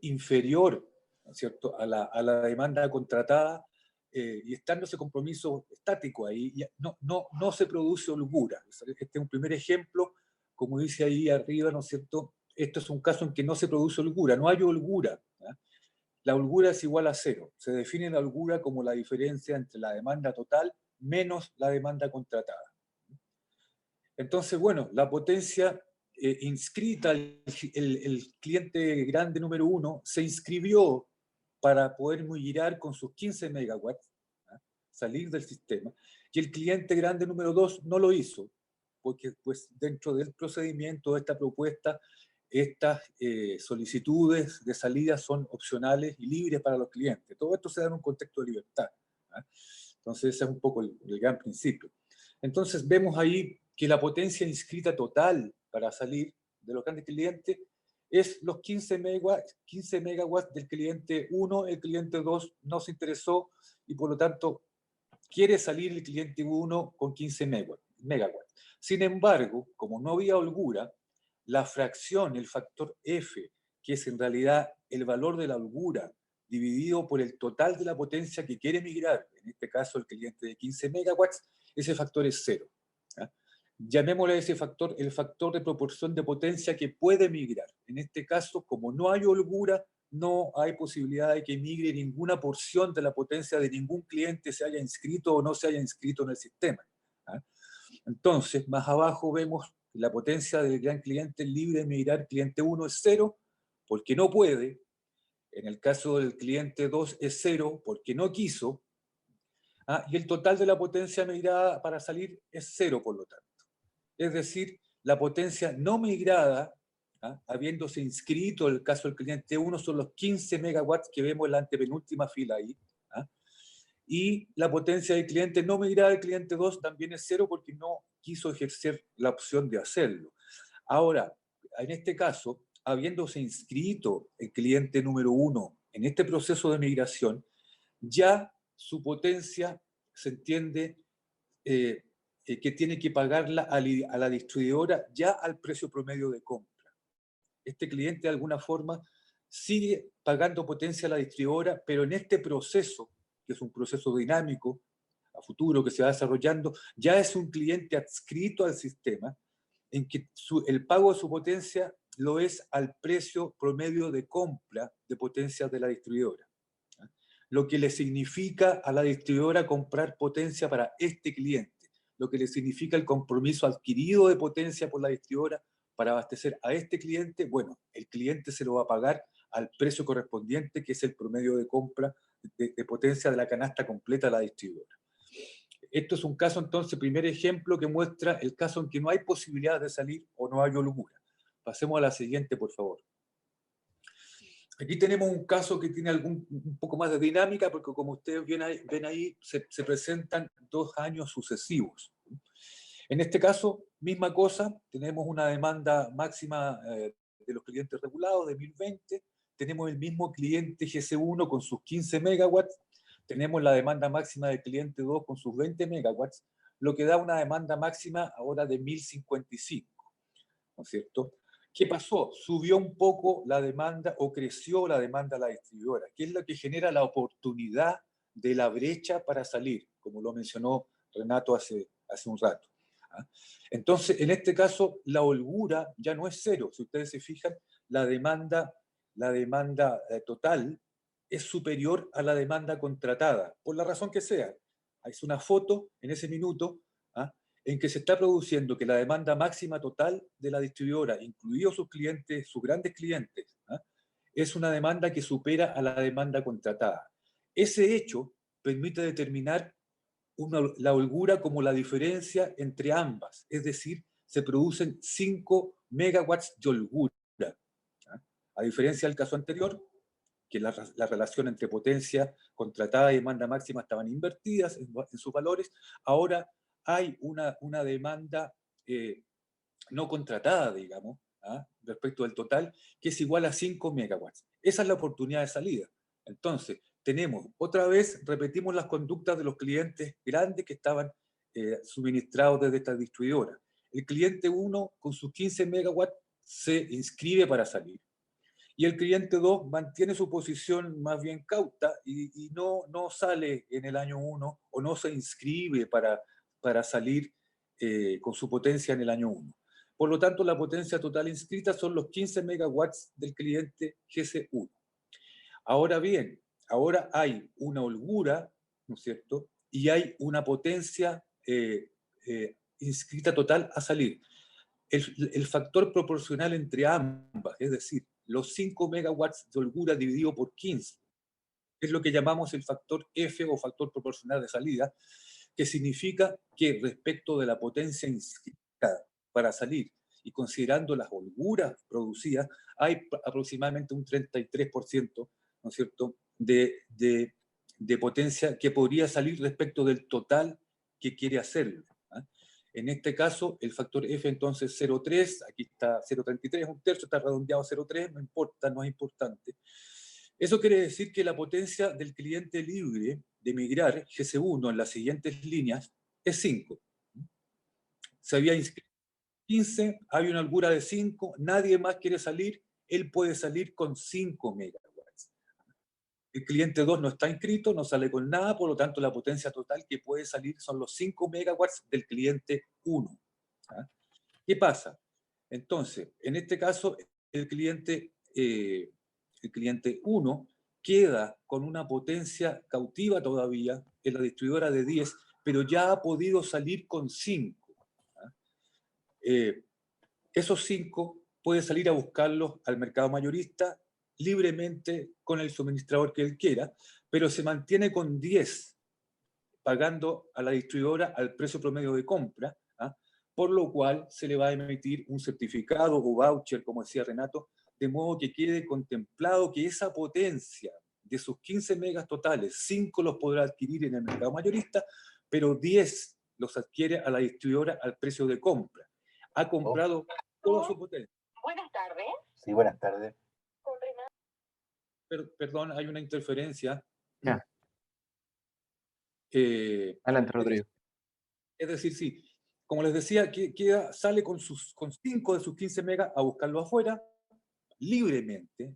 inferior, ¿no es cierto?, a la demanda contratada, y estando ese compromiso estático ahí, no se produce holgura. Este es un primer ejemplo, como dice ahí arriba, ¿no es cierto? Esto es un caso en que no se produce holgura, no hay holgura. ¿Eh? La holgura es igual a 0. Se define la holgura como la diferencia entre la demanda total menos la demanda contratada. Entonces, bueno, la potencia inscrita, el cliente grande número 1 se inscribió para poder migrar con sus 15 megawatts, salir del sistema, y el cliente grande número 2 no lo hizo, porque pues, dentro del procedimiento de esta propuesta, estas solicitudes de salida son opcionales y libres para los clientes. Todo esto se da en un contexto de libertad. Entonces ese es un poco el gran principio. Entonces vemos ahí que la potencia inscrita total para salir de los grandes clientes es los 15 megawatts del cliente 1, el cliente 2 no se interesó y por lo tanto quiere salir el cliente 1 con 15 megawatts. Sin embargo, como no había holgura, la fracción, el factor F, que es en realidad el valor de la holgura dividido por el total de la potencia que quiere migrar, en este caso el cliente de 15 megawatts, ese factor es 0. Llamémosle a ese factor el factor de proporción de potencia que puede migrar. En este caso, como no hay holgura, no hay posibilidad de que migre ninguna porción de la potencia de ningún cliente, se haya inscrito o no se haya inscrito en el sistema. Entonces, más abajo vemos que la potencia del gran cliente libre de migrar, cliente 1 es 0, porque no puede. En el caso del cliente 2 es 0, porque no quiso. Y el total de la potencia migrada para salir es 0, por lo tanto. Es decir, la potencia no migrada, habiéndose inscrito en el caso del cliente 1, son los 15 megawatts que vemos en la antepenúltima fila ahí. Y la potencia del cliente no migrada del cliente 2 también es 0 porque no quiso ejercer la opción de hacerlo. Ahora, en este caso, habiéndose inscrito el cliente número 1 en este proceso de migración, ya su potencia se entiende que tiene que pagarla a la distribuidora ya al precio promedio de compra. Este cliente de alguna forma sigue pagando potencia a la distribuidora, pero en este proceso, que es un proceso dinámico, a futuro que se va desarrollando, ya es un cliente adscrito al sistema, en que el pago de su potencia lo es al precio promedio de compra de potencia de la distribuidora. Lo que le significa a la distribuidora comprar potencia para este cliente, lo que le significa el compromiso adquirido de potencia por la distribuidora para abastecer a este cliente, bueno, el cliente se lo va a pagar al precio correspondiente, que es el promedio de compra de potencia de la canasta completa de la distribuidora. Esto es un caso, entonces, primer ejemplo que muestra el caso en que no hay posibilidad de salir o no hay holgura. Pasemos a la siguiente, por favor. Aquí tenemos un caso que tiene un poco más de dinámica, porque como ustedes ven ahí se presentan 2 años sucesivos. En este caso, misma cosa, tenemos una demanda máxima de los clientes regulados de 1020, tenemos el mismo cliente GC1 con sus 15 megawatts, tenemos la demanda máxima del cliente 2 con sus 20 megawatts, lo que da una demanda máxima ahora de 1055, ¿no es cierto? ¿Qué pasó? Subió un poco la demanda o creció la demanda a la distribuidora, que es lo que genera la oportunidad de la brecha para salir, como lo mencionó Renato hace un rato. Entonces, en este caso, la holgura ya no es 0. Si ustedes se fijan, la demanda total es superior a la demanda contratada, por la razón que sea. Es una foto en ese minuto en que se está produciendo que la demanda máxima total de la distribuidora, incluidos sus clientes, sus grandes clientes, es una demanda que supera a la demanda contratada. Ese hecho permite determinar la holgura como la diferencia entre ambas, es decir, se producen 5 megawatts de holgura. A diferencia del caso anterior, que la relación entre potencia contratada y demanda máxima estaban invertidas en sus valores, ahora hay una demanda no contratada, digamos, respecto del total, que es igual a 5 megawatts. Esa es la oportunidad de salida. Entonces, tenemos, otra vez, repetimos las conductas de los clientes grandes que estaban suministrados desde esta distribuidora. El cliente 1, con sus 15 megawatts, se inscribe para salir. Y el cliente 2 mantiene su posición más bien cauta y no sale en el año 1 o no se inscribe para salir con su potencia en el año 1. Por lo tanto, la potencia total inscrita son los 15 megawatts del cliente GC1. Ahora bien, ahora hay una holgura, ¿no es cierto? Y hay una potencia inscrita total a salir. el factor proporcional entre ambas, es decir, los 5 megawatts de holgura dividido por 15, es lo que llamamos el factor F o factor proporcional de salida, que significa que respecto de la potencia inscrita para salir y considerando las holguras producidas, hay aproximadamente un 33%, ¿no es cierto?, de potencia que podría salir respecto del total que quiere hacerlo. ¿Ah? En este caso, el factor F entonces 0,3, aquí está 0,33, un tercio, está redondeado a 0,3, no importa, no es importante. Eso quiere decir que la potencia del cliente libre de migrar, GC1, en las siguientes líneas, es 5. Se había inscrito 15, hay una holgura de 5, nadie más quiere salir, él puede salir con 5 megawatts. El cliente 2 no está inscrito, no sale con nada, por lo tanto la potencia total que puede salir son los 5 megawatts del cliente 1. ¿Ah? ¿Qué pasa? Entonces, en este caso, el cliente 1 queda con una potencia cautiva todavía en la distribuidora de 10, pero ya ha podido salir con 5. Esos 5 puede salir a buscarlos al mercado mayorista libremente con el suministrador que él quiera, pero se mantiene con 10, pagando a la distribuidora al precio promedio de compra, ¿ah? Por lo cual se le va a emitir un certificado o voucher, como decía Renato, de modo que quede contemplado que esa potencia de sus 15 megas totales, 5 los podrá adquirir en el mercado mayorista, pero 10 los adquiere a la distribuidora al precio de compra. Ha comprado toda su potencia. Buenas tardes. Sí, buenas tardes. Perdón, hay una interferencia. Ya. Adelante, Rodrigo. Es decir, sí, como les decía, sale con 5 de sus 15 megas a buscarlo afuera, libremente,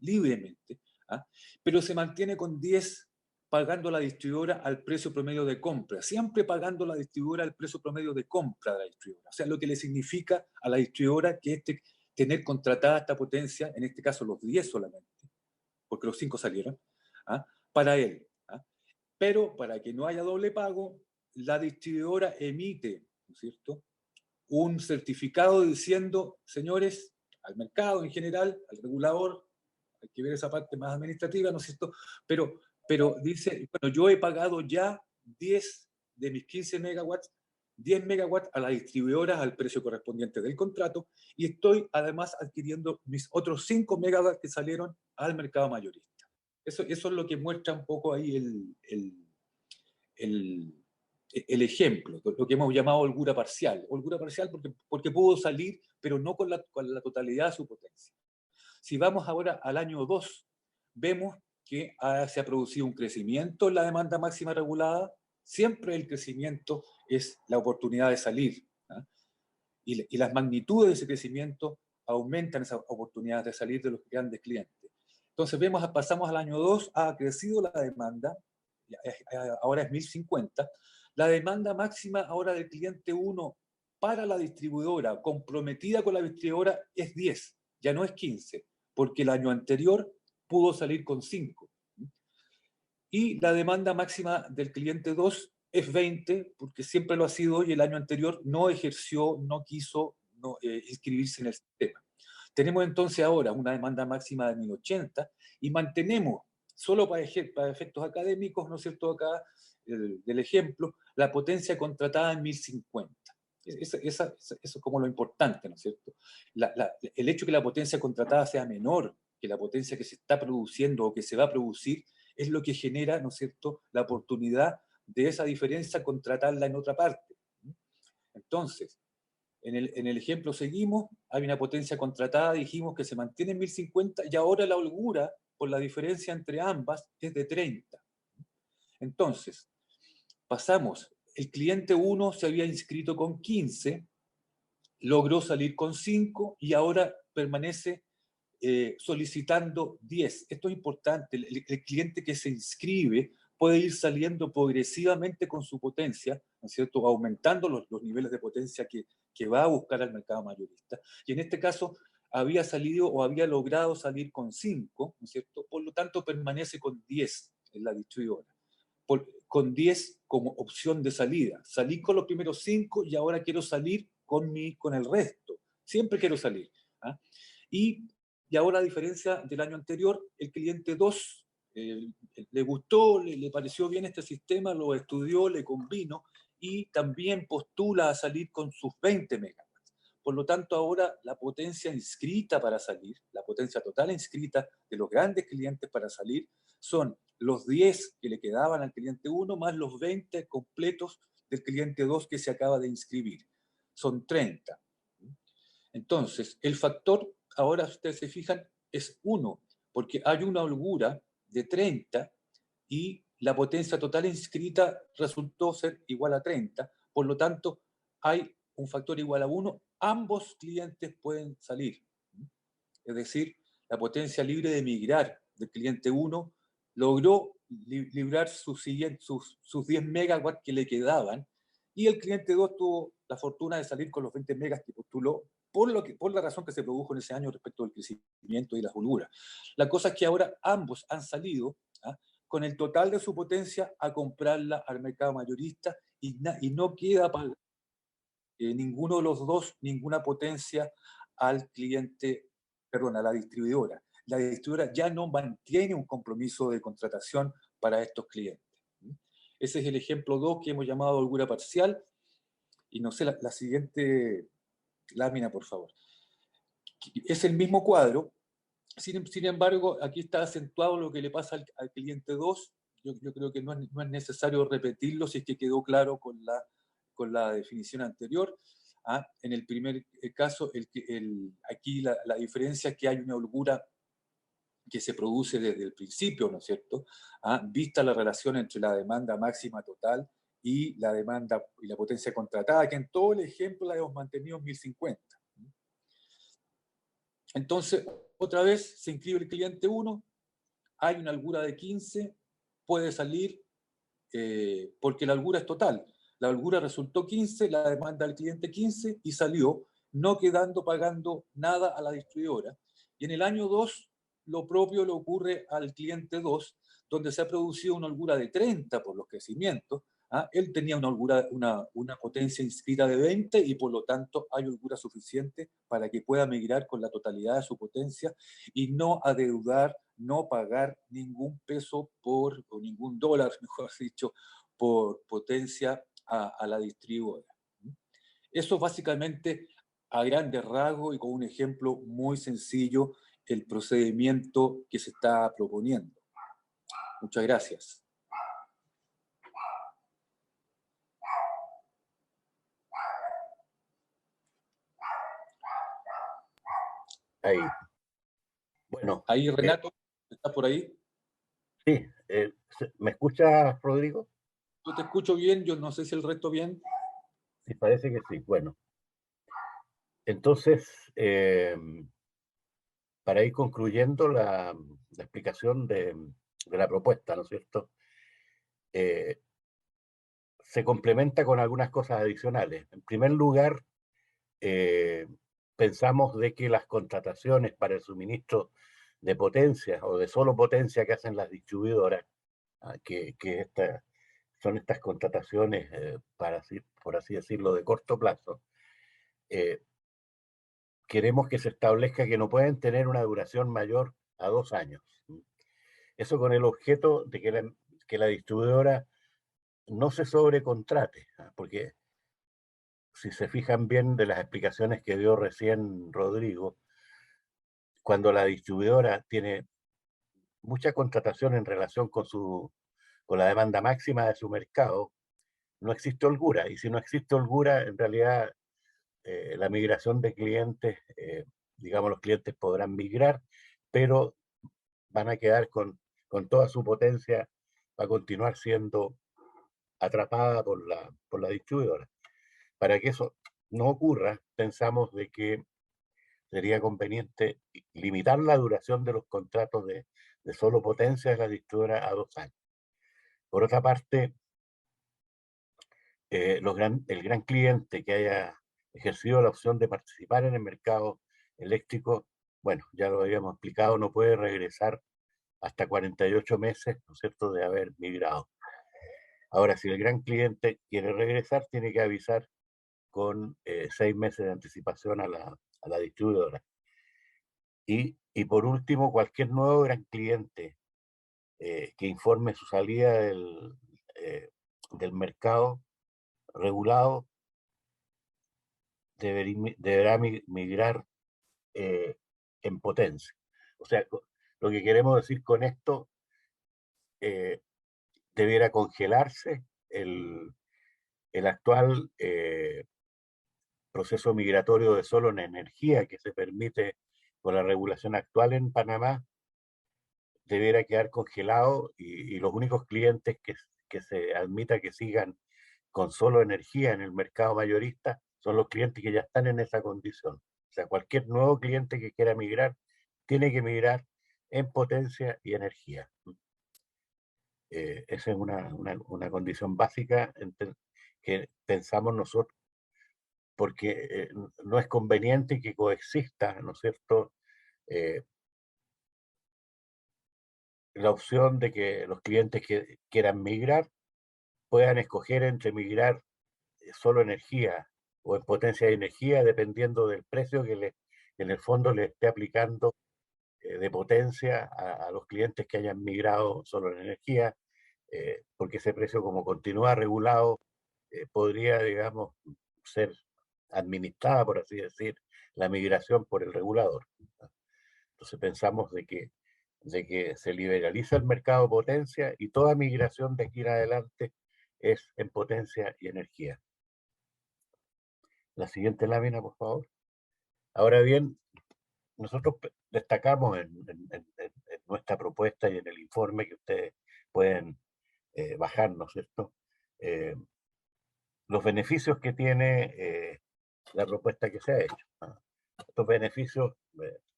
¿ah? Pero se mantiene con 10 pagando a la distribuidora al precio promedio de compra, siempre pagando a la distribuidora al precio promedio de compra de la distribuidora. O sea, lo que le significa a la distribuidora que tener contratada esta potencia, en este caso los 10 solamente, porque los 5 salieron, ¿ah? Para él. ¿Ah? Pero para que no haya doble pago, la distribuidora emite, ¿no es cierto?, un certificado diciendo, señores, al mercado en general, al regulador, hay que ver esa parte más administrativa, ¿no es cierto?, pero dice, bueno, yo he pagado ya 10 de mis 15 megawatts, 10 megawatts a la distribuidora al precio correspondiente del contrato, y estoy además adquiriendo mis otros 5 megawatts que salieron al mercado mayorista. Eso es lo que muestra un poco ahí el ejemplo, lo que hemos llamado holgura parcial. Holgura parcial porque pudo salir, pero no con la totalidad de su potencia. Si vamos ahora al año 2, vemos que se ha producido un crecimiento en la demanda máxima regulada. Siempre el crecimiento es la oportunidad de salir, ¿ah? Y las magnitudes de ese crecimiento aumentan esas oportunidades de salir de los grandes clientes. Entonces pasamos al año 2, ha crecido la demanda, ahora es 1050. La demanda máxima ahora del cliente 1 para la distribuidora, comprometida con la distribuidora, es 10, ya no es 15, porque el año anterior pudo salir con 5. Y la demanda máxima del cliente 2 es 20, porque siempre lo ha sido y el año anterior no ejerció, no quiso inscribirse en el sistema. Tenemos entonces ahora una demanda máxima de 1080 y mantenemos, solo para efectos académicos, ¿no es cierto?, acá del ejemplo, la potencia contratada en 1050. Eso es como lo importante, ¿no es cierto? El hecho de que la potencia contratada sea menor que la potencia que se está produciendo o que se va a producir es lo que genera, ¿no es cierto?, la oportunidad de esa diferencia contratarla en otra parte. Entonces, en el ejemplo seguimos, hay una potencia contratada, dijimos que se mantiene en 1050 y ahora la holgura, por la diferencia entre ambas, es de 30. Entonces, pasamos, el cliente 1 se había inscrito con 15, logró salir con 5 y ahora permanece solicitando 10. Esto es importante, el cliente que se inscribe puede ir saliendo progresivamente con su potencia, ¿no es cierto?, aumentando los niveles de potencia que va a buscar al mercado mayorista. Y en este caso había salido o había logrado salir con 5, ¿no es cierto?, por lo tanto permanece con 10 en la distribuidora. Con 10 como opción de salida. Salí con los primeros 5 y ahora quiero salir con el resto. siempre quiero salir. ¿Ah? Y ahora, a diferencia del año anterior, el cliente 2 le gustó, le pareció bien este sistema, lo estudió, le convino y también postula a salir con sus 20 megawatts. Por lo tanto, ahora la potencia inscrita para salir, la potencia total inscrita de los grandes clientes para salir, son los 10 que le quedaban al cliente 1 más los 20 completos del cliente 2 que se acaba de inscribir. Son 30. Entonces, el factor, ahora ustedes se fijan, es 1, porque hay una holgura de 30 y la potencia total inscrita resultó ser igual a 30. Por lo tanto, hay un factor igual a 1. Ambos clientes pueden salir. Es decir, la potencia libre de migrar del cliente 1 logró librar sus 10 megawatts que le quedaban, y el cliente 2 tuvo la fortuna de salir con los 20 megas que postuló por la razón que se produjo en ese año respecto del crecimiento y las holguras. La cosa es que ahora ambos han salido con el total de su potencia a comprarla al mercado mayorista y no queda para ninguno de los dos ninguna potencia al cliente, perdón, a la distribuidora. La distribuidora ya no mantiene un compromiso de contratación para estos clientes. Ese es el ejemplo 2 que hemos llamado holgura parcial. Y no sé, la siguiente lámina, por favor. Es el mismo cuadro. Sin embargo, aquí está acentuado lo que le pasa al cliente 2. Yo creo que no es necesario repetirlo si es que quedó claro con la definición anterior. En el primer caso, aquí la diferencia es que hay una holgura que se produce desde el principio, ¿no es cierto? Vista la relación entre la demanda máxima total y la demanda y la potencia contratada, que en todo el ejemplo la hemos mantenido en 1050. Entonces, otra vez se inscribe el cliente 1, hay una holgura de 15, puede salir porque la holgura es total. La holgura resultó 15, la demanda del cliente 15 y salió, no quedando pagando nada a la distribuidora. Y en el año 2, lo propio le ocurre al cliente 2, donde se ha producido una holgura de 30 por los crecimientos. Él tenía una potencia inscrita de 20 y por lo tanto hay holgura suficiente para que pueda migrar con la totalidad de su potencia y no adeudar, no pagar ningún peso o ningún dólar, mejor dicho, por potencia a la distribuidora. Eso básicamente, a grandes rasgos y con un ejemplo muy sencillo, el procedimiento que se está proponiendo. Muchas gracias. Ahí. Bueno. Ahí, Renato, ¿estás por ahí? Sí. ¿Me escuchas, Rodrigo? Yo te escucho bien, yo no sé si el resto bien. Sí, parece que sí. Bueno. Entonces, para ir concluyendo la explicación de la propuesta, ¿no es cierto? Se complementa con algunas cosas adicionales. En primer lugar, pensamos de que las contrataciones para el suministro de potencia o de solo potencia que hacen las distribuidoras, que son estas contrataciones, por así decirlo, de corto plazo, queremos que se establezca que no pueden tener una duración mayor a 2 años. Eso con el objeto de que la distribuidora no se sobrecontrate, porque si se fijan bien de las explicaciones que dio recién Rodrigo, cuando la distribuidora tiene mucha contratación en relación con la demanda máxima de su mercado, no existe holgura. Y si no existe holgura, en realidad la migración de clientes, digamos, los clientes podrán migrar, pero van a quedar con toda su potencia, va a continuar siendo atrapada por la distribuidora. Para que eso no ocurra, pensamos de que sería conveniente limitar la duración de los contratos de solo potencia de la distribuidora a 2 años. Por otra parte, el gran cliente que haya ejercido la opción de participar en el mercado eléctrico, bueno, ya lo habíamos explicado, no puede regresar hasta 48 meses, ¿no es cierto?, de haber migrado. Ahora, si el gran cliente quiere regresar, tiene que avisar con 6 meses de anticipación a a la distribuidora. Y por último, cualquier nuevo gran cliente que informe su salida del mercado regulado deberá migrar en potencia. O sea, lo que queremos decir con esto, debiera congelarse el actual proceso migratorio de solo en energía que se permite con la regulación actual en Panamá, debiera quedar congelado y los únicos clientes que se admita que sigan con solo energía en el mercado mayorista son los clientes que ya están en esa condición. O sea, cualquier nuevo cliente que quiera migrar tiene que migrar en potencia y energía. Esa es una condición básica que pensamos nosotros, porque no es conveniente que coexista, ¿no es cierto?, la opción de que los clientes que quieran migrar puedan escoger entre migrar solo energía o en potencia de energía, dependiendo del precio que en el fondo le esté aplicando de potencia a los clientes que hayan migrado solo en energía, porque ese precio, como continúa regulado, podría, digamos, ser administrada, por así decir, la migración por el regulador. Entonces pensamos de que se liberaliza el mercado de potencia y toda migración de aquí en adelante es en potencia y energía. La siguiente lámina, por favor. Ahora bien, nosotros destacamos en nuestra propuesta y en el informe que ustedes pueden bajar, ¿no es cierto?, los beneficios que tiene la propuesta que se ha hecho. Estos beneficios,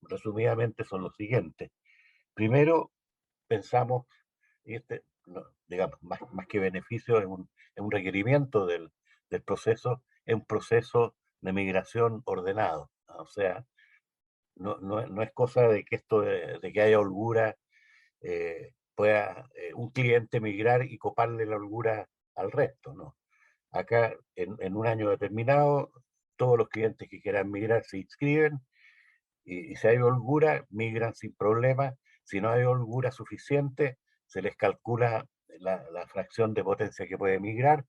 resumidamente, son los siguientes. Primero, pensamos, y digamos, más que beneficio, es un requerimiento del proceso, es un proceso de migración ordenado. O sea, no es cosa de que esto de que haya holgura, pueda un cliente migrar y coparle la holgura al resto, ¿no? Acá, en un año determinado, todos los clientes que quieran migrar se inscriben y si hay holgura, migran sin problema. Si no hay holgura suficiente, se les calcula la fracción de potencia que puede migrar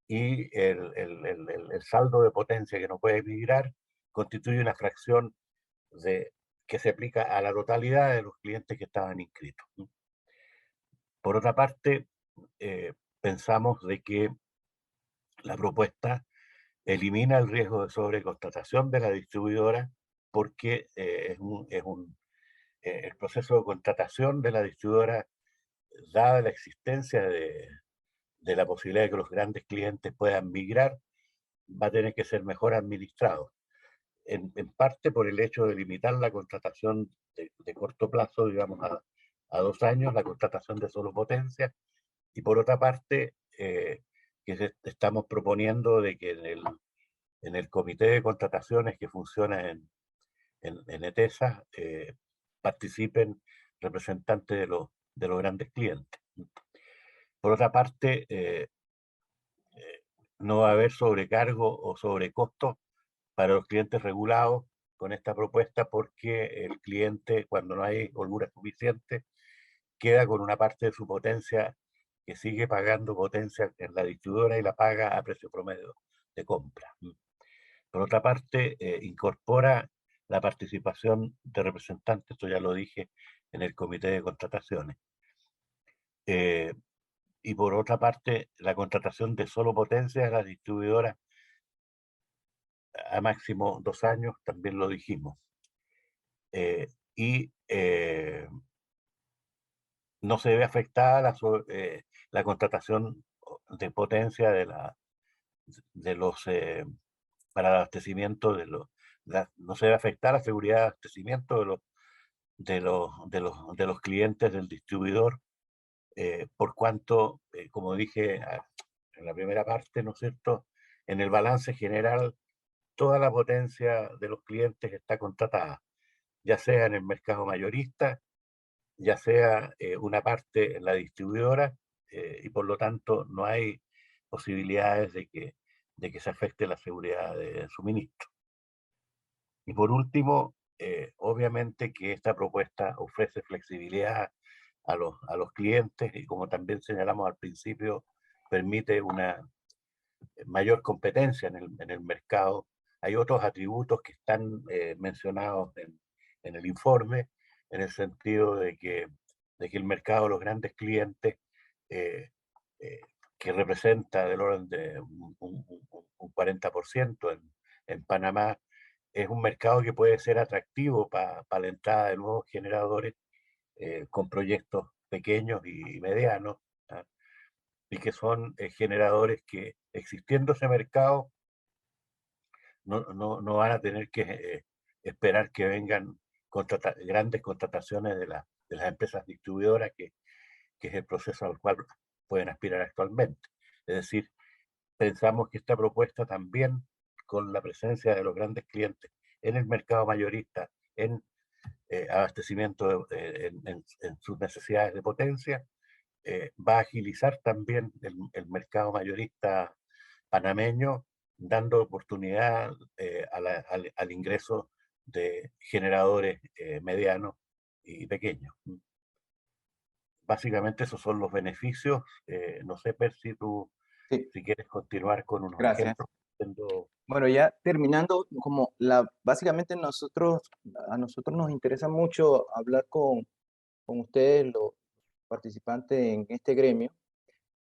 y el saldo de potencia que no puede migrar constituye una fracción que se aplica a la totalidad de los clientes que estaban inscritos. Por otra parte, pensamos de que la propuesta elimina el riesgo de sobrecontratación de la distribuidora porque el proceso de contratación de la distribuidora, dada la existencia de la posibilidad de que los grandes clientes puedan migrar, va a tener que ser mejor administrado. En parte por el hecho de limitar la contratación de corto plazo, digamos, a 2 años, la contratación de solo potencia, y por otra parte, que estamos proponiendo de que en el comité de contrataciones que funciona en ETESA participen representantes de los grandes clientes. Por otra parte, no va a haber sobrecargo o sobrecosto para los clientes regulados con esta propuesta, porque el cliente, cuando no hay holgura suficiente, queda con una parte de su potencia que sigue pagando potencia en la distribuidora y la paga a precio promedio de compra. Por otra parte, incorpora la participación de representantes, esto ya lo dije, en el comité de contrataciones. Y por otra parte, la contratación de solo potencia de la distribuidora a máximo 2 años, también lo dijimos. No se ve afectada la contratación de potencia para el abastecimiento no se ve afectar la seguridad de abastecimiento de los clientes del distribuidor, por cuanto, como dije en la primera parte, ¿no es cierto?, en el balance general, toda la potencia de los clientes está contratada, ya sea en el mercado mayorista, ya sea una parte en la distribuidora, y por lo tanto no hay posibilidades de que se afecte la seguridad de suministro. Y por último, obviamente que esta propuesta ofrece flexibilidad a los clientes y, como también señalamos al principio, permite una mayor competencia en el mercado. Hay otros atributos que están mencionados en el informe, en el sentido de que el mercado de los grandes clientes, eh, eh, que representa del orden de un 40% en Panamá, es un mercado que puede ser atractivo para la entrada de nuevos generadores con proyectos pequeños y medianos, ¿ah? Y que son generadores que, existiendo ese mercado, no van a tener que esperar que vengan grandes contrataciones de las empresas distribuidoras, que es el proceso al cual pueden aspirar actualmente. Es decir, pensamos que esta propuesta también, con la presencia de los grandes clientes en el mercado mayorista, en abastecimiento en sus necesidades de potencia, va a agilizar también el mercado mayorista panameño, dando oportunidad al ingreso de generadores medianos y pequeños. Básicamente esos son los beneficios. No sé, Per, Sí, si quieres continuar con unos gracias. ejemplos. Bueno, ya terminando, básicamente a nosotros nos interesa mucho hablar con ustedes, los participantes en este gremio,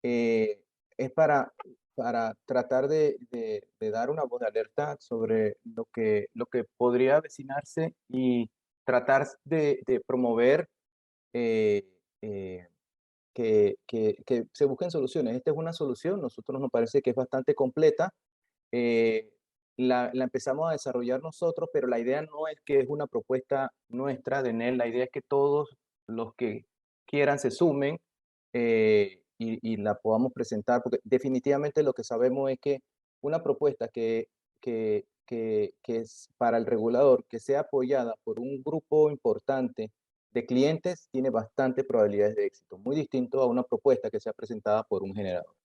es para tratar de dar una voz de alerta sobre lo que podría avecinarse y tratar de promover eh, eh, que se busquen soluciones. Esta es una solución, nosotros nos parece que es bastante completa. eh, la empezamos a desarrollar nosotros, pero la idea no es que es una propuesta nuestra de NEL, la idea es que todos los que quieran se sumen y la podamos presentar, porque definitivamente lo que sabemos es que una propuesta que es para el regulador, que sea apoyada por un grupo importante de clientes, tiene bastante probabilidades de éxito, muy distinto a una propuesta que sea presentada por un generador.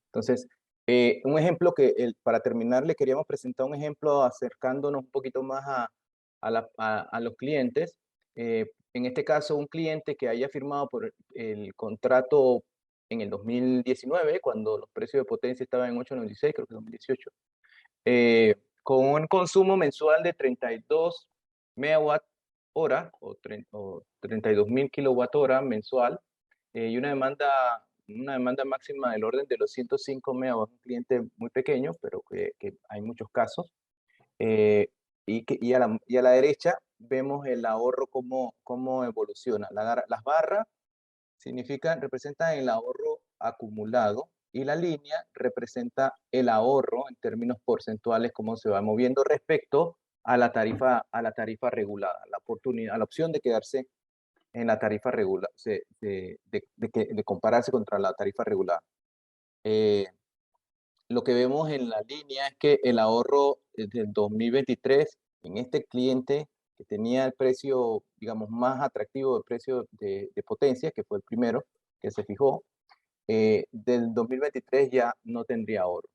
Entonces, un ejemplo para terminar, le queríamos presentar un ejemplo acercándonos un poquito más a los clientes. En este caso, un cliente que haya firmado por el contrato en el 2019, cuando los precios de potencia estaban en 8.96, creo que 2018, con un consumo mensual de 32 megawatt hora o 32.000 kilowatt hora mensual, y una demanda máxima del orden de los 105 megawatts, un cliente muy pequeño, pero que hay muchos casos. Y a la derecha vemos el ahorro, cómo evoluciona. Las barras representan el ahorro acumulado y la línea representa el ahorro en términos porcentuales, cómo se va moviendo respecto a la tarifa regulada, la opción de quedarse en la tarifa regular, de compararse contra la tarifa regular. Lo que vemos en la línea es que el ahorro del 2023 en este cliente que tenía el precio, digamos, más atractivo de precio de potencia, que fue el primero que se fijó, del 2023 ya no tendría ahorro.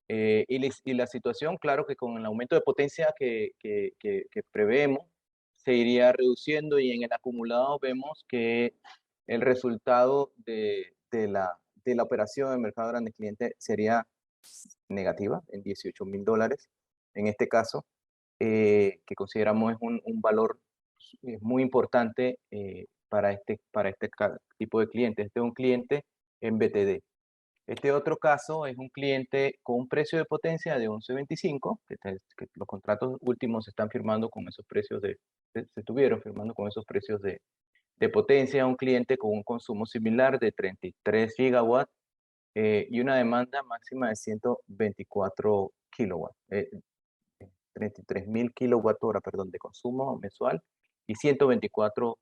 Y la situación, claro que con el aumento de potencia que prevemos, se iría reduciendo y en el acumulado vemos que el resultado de la operación del mercado de grandes clientes sería negativa en $18.000 en este caso, que consideramos es un valor muy importante para este tipo de clientes. Este es un cliente en BTD. Este otro caso es un cliente con un precio de potencia de 11.25, que los contratos últimos se están firmando con esos precios se estuvieron firmando con esos precios de potencia, un cliente con un consumo similar de 33 gigawatts y una demanda máxima de 124 kilowatts, 33.000 kilowatt hora, perdón, de consumo mensual y 124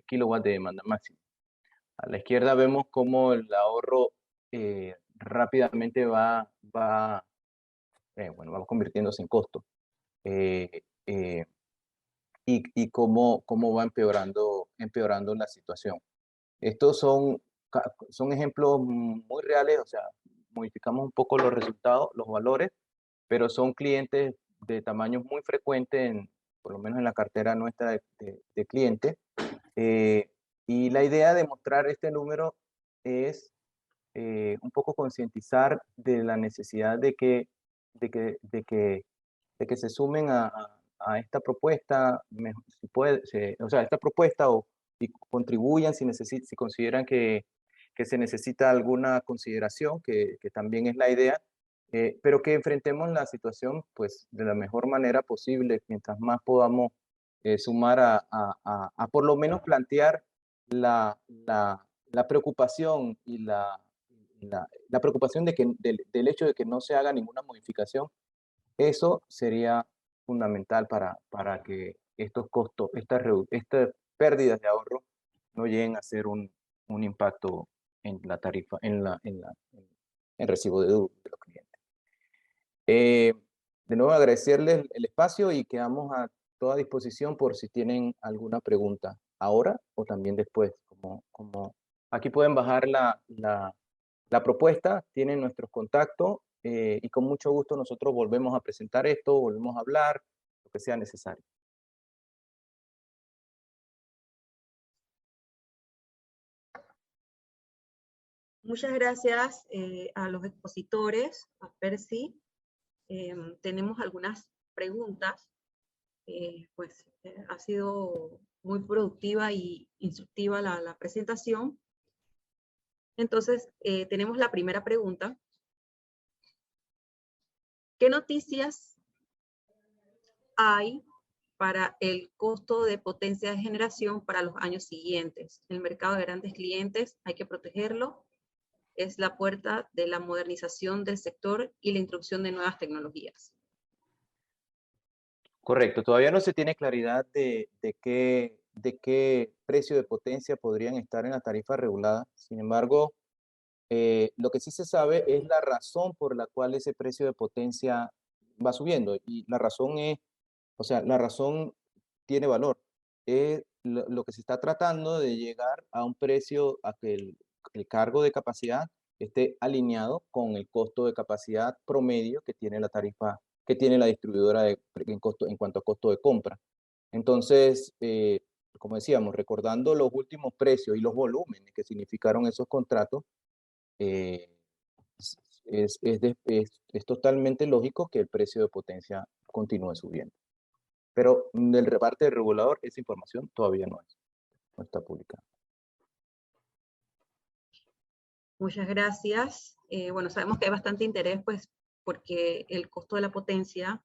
kilowatts de demanda máxima. A la izquierda vemos cómo el ahorro rápidamente va convirtiéndose en costo y cómo va empeorando la situación. Estos son ejemplos muy reales, o sea, modificamos un poco los resultados, los valores, pero son clientes de tamaños muy frecuentes, por lo menos en la cartera nuestra de clientes. Y la idea de mostrar este número es un poco concientizar de la necesidad de que, de que, de que se sumen a esta propuesta, si puede, o sea, esta propuesta y contribuyan si consideran que se necesita alguna consideración, que también es la idea, pero que enfrentemos la situación pues de la mejor manera posible, mientras más podamos sumar a por lo menos plantear la preocupación y la preocupación del hecho de que no se haga ninguna modificación. Eso sería fundamental para que estos costos, estas pérdidas de ahorro no lleguen a ser un impacto en la tarifa, en el recibo de los clientes. De nuevo agradecerles el espacio y quedamos a toda disposición por si tienen alguna pregunta ahora o también después. Como aquí pueden bajar la propuesta, tienen nuestros contactos y con mucho gusto nosotros volvemos a presentar esto, volvemos a hablar, lo que sea necesario. Muchas gracias a los expositores, a Percy. Tenemos algunas preguntas. Ha sido muy productiva y instructiva la presentación. Entonces, tenemos la primera pregunta. ¿Qué noticias hay para el costo de potencia de generación para los años siguientes? El mercado de grandes clientes hay que protegerlo. Es la puerta de la modernización del sector y la introducción de nuevas tecnologías. Correcto, todavía no se tiene claridad de qué precio de potencia podrían estar en la tarifa regulada. Sin embargo, lo que sí se sabe es la razón por la cual ese precio de potencia va subiendo. Y la razón es, o sea, la razón tiene valor. Es lo que se está tratando de llegar a un precio a que el cargo de capacidad esté alineado con el costo de capacidad promedio que tiene la tarifa, que tiene la distribuidora en cuanto a costo de compra. Entonces, como decíamos, recordando los últimos precios y los volúmenes que significaron esos contratos, eh, es totalmente lógico que el precio de potencia continúe subiendo. Pero del reparte del regulador, esa información todavía no está publicada. Muchas gracias. Bueno, sabemos que hay bastante interés, pues, porque el costo de la potencia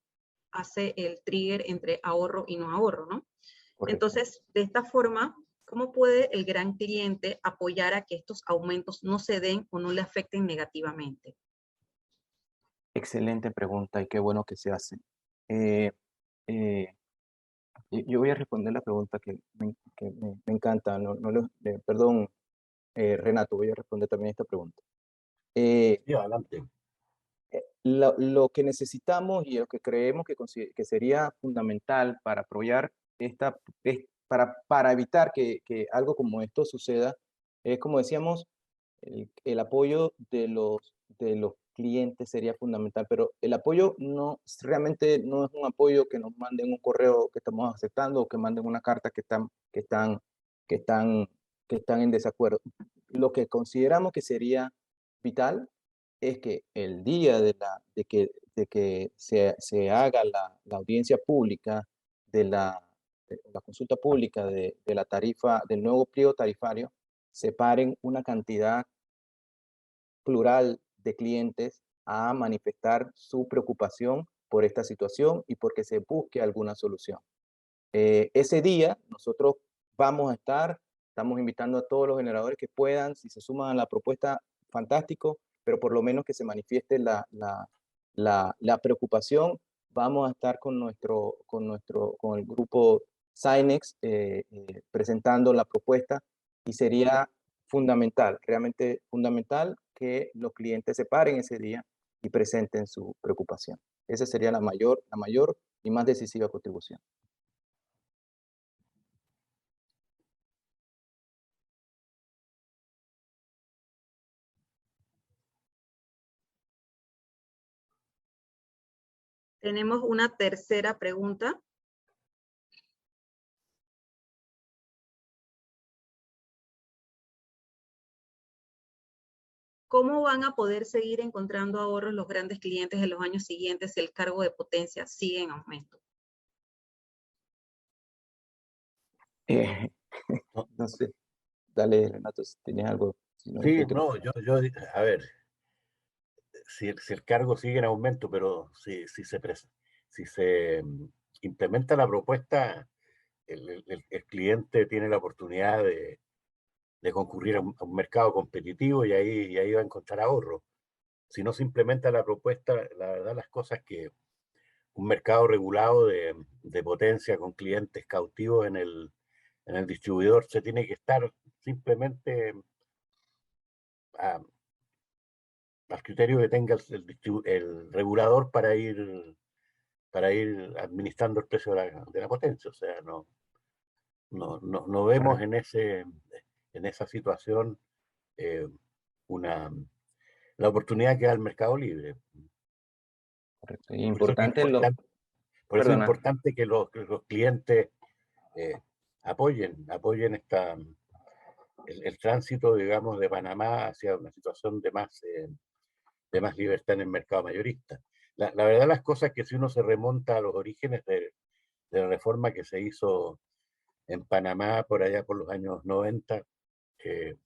hace el trigger entre ahorro y no ahorro, ¿no? Correcto. Entonces, de esta forma, ¿cómo puede el gran cliente apoyar a que estos aumentos no se den o no le afecten negativamente? Excelente pregunta y qué bueno que se hace. Eh, eh, yo voy a responder la pregunta que me encanta. Perdón, Renato, voy a responder también esta pregunta. Sí, adelante. Lo que necesitamos y lo que creemos que sería fundamental para apoyar para evitar que algo como esto suceda, es como decíamos, el apoyo de los clientes sería fundamental, pero el apoyo realmente no es un apoyo que nos manden un correo que estamos aceptando o que manden una carta que están, que están en desacuerdo. Lo que consideramos que sería vital es que el día de que se haga la audiencia pública de la consulta pública de la tarifa, del nuevo pliego tarifario, separen una cantidad plural de clientes a manifestar su preocupación por esta situación y porque se busque alguna solución. Ese día nosotros estamos invitando a todos los generadores que puedan, si se suman a la propuesta, fantástico, pero por lo menos que se manifieste la preocupación. Vamos a estar con el grupo Synex presentando la propuesta y sería fundamental, realmente fundamental que los clientes se paren ese día y presenten su preocupación. Esa sería la mayor y más decisiva contribución. Tenemos una tercera pregunta. ¿Cómo van a poder seguir encontrando ahorros los grandes clientes en los años siguientes si el cargo de potencia sigue en aumento? No sé, dale Renato, si tienes algo. Si no, Sí, yo no, a ver, si el cargo sigue en aumento, pero si se implementa la propuesta, el cliente tiene la oportunidad de concurrir a un mercado competitivo y ahí va a encontrar ahorro. Si no se implementa la propuesta, la verdad las cosas que un mercado regulado de potencia con clientes cautivos en el distribuidor se tiene que estar simplemente a- al criterio que tenga el regulador para ir administrando el precio de la potencia. O sea, no vemos correcto, en esa situación eh, una, la oportunidad que da el mercado libre. correcto. Y Por eso es importante importante, por eso es perdona, importante que los clientes eh, apoyen el tránsito, digamos, de Panamá hacia una situación de más libertad en el mercado mayorista. La verdad, las cosas que si uno se remonta a los orígenes de la reforma que se hizo en Panamá por allá por los años 90, eh,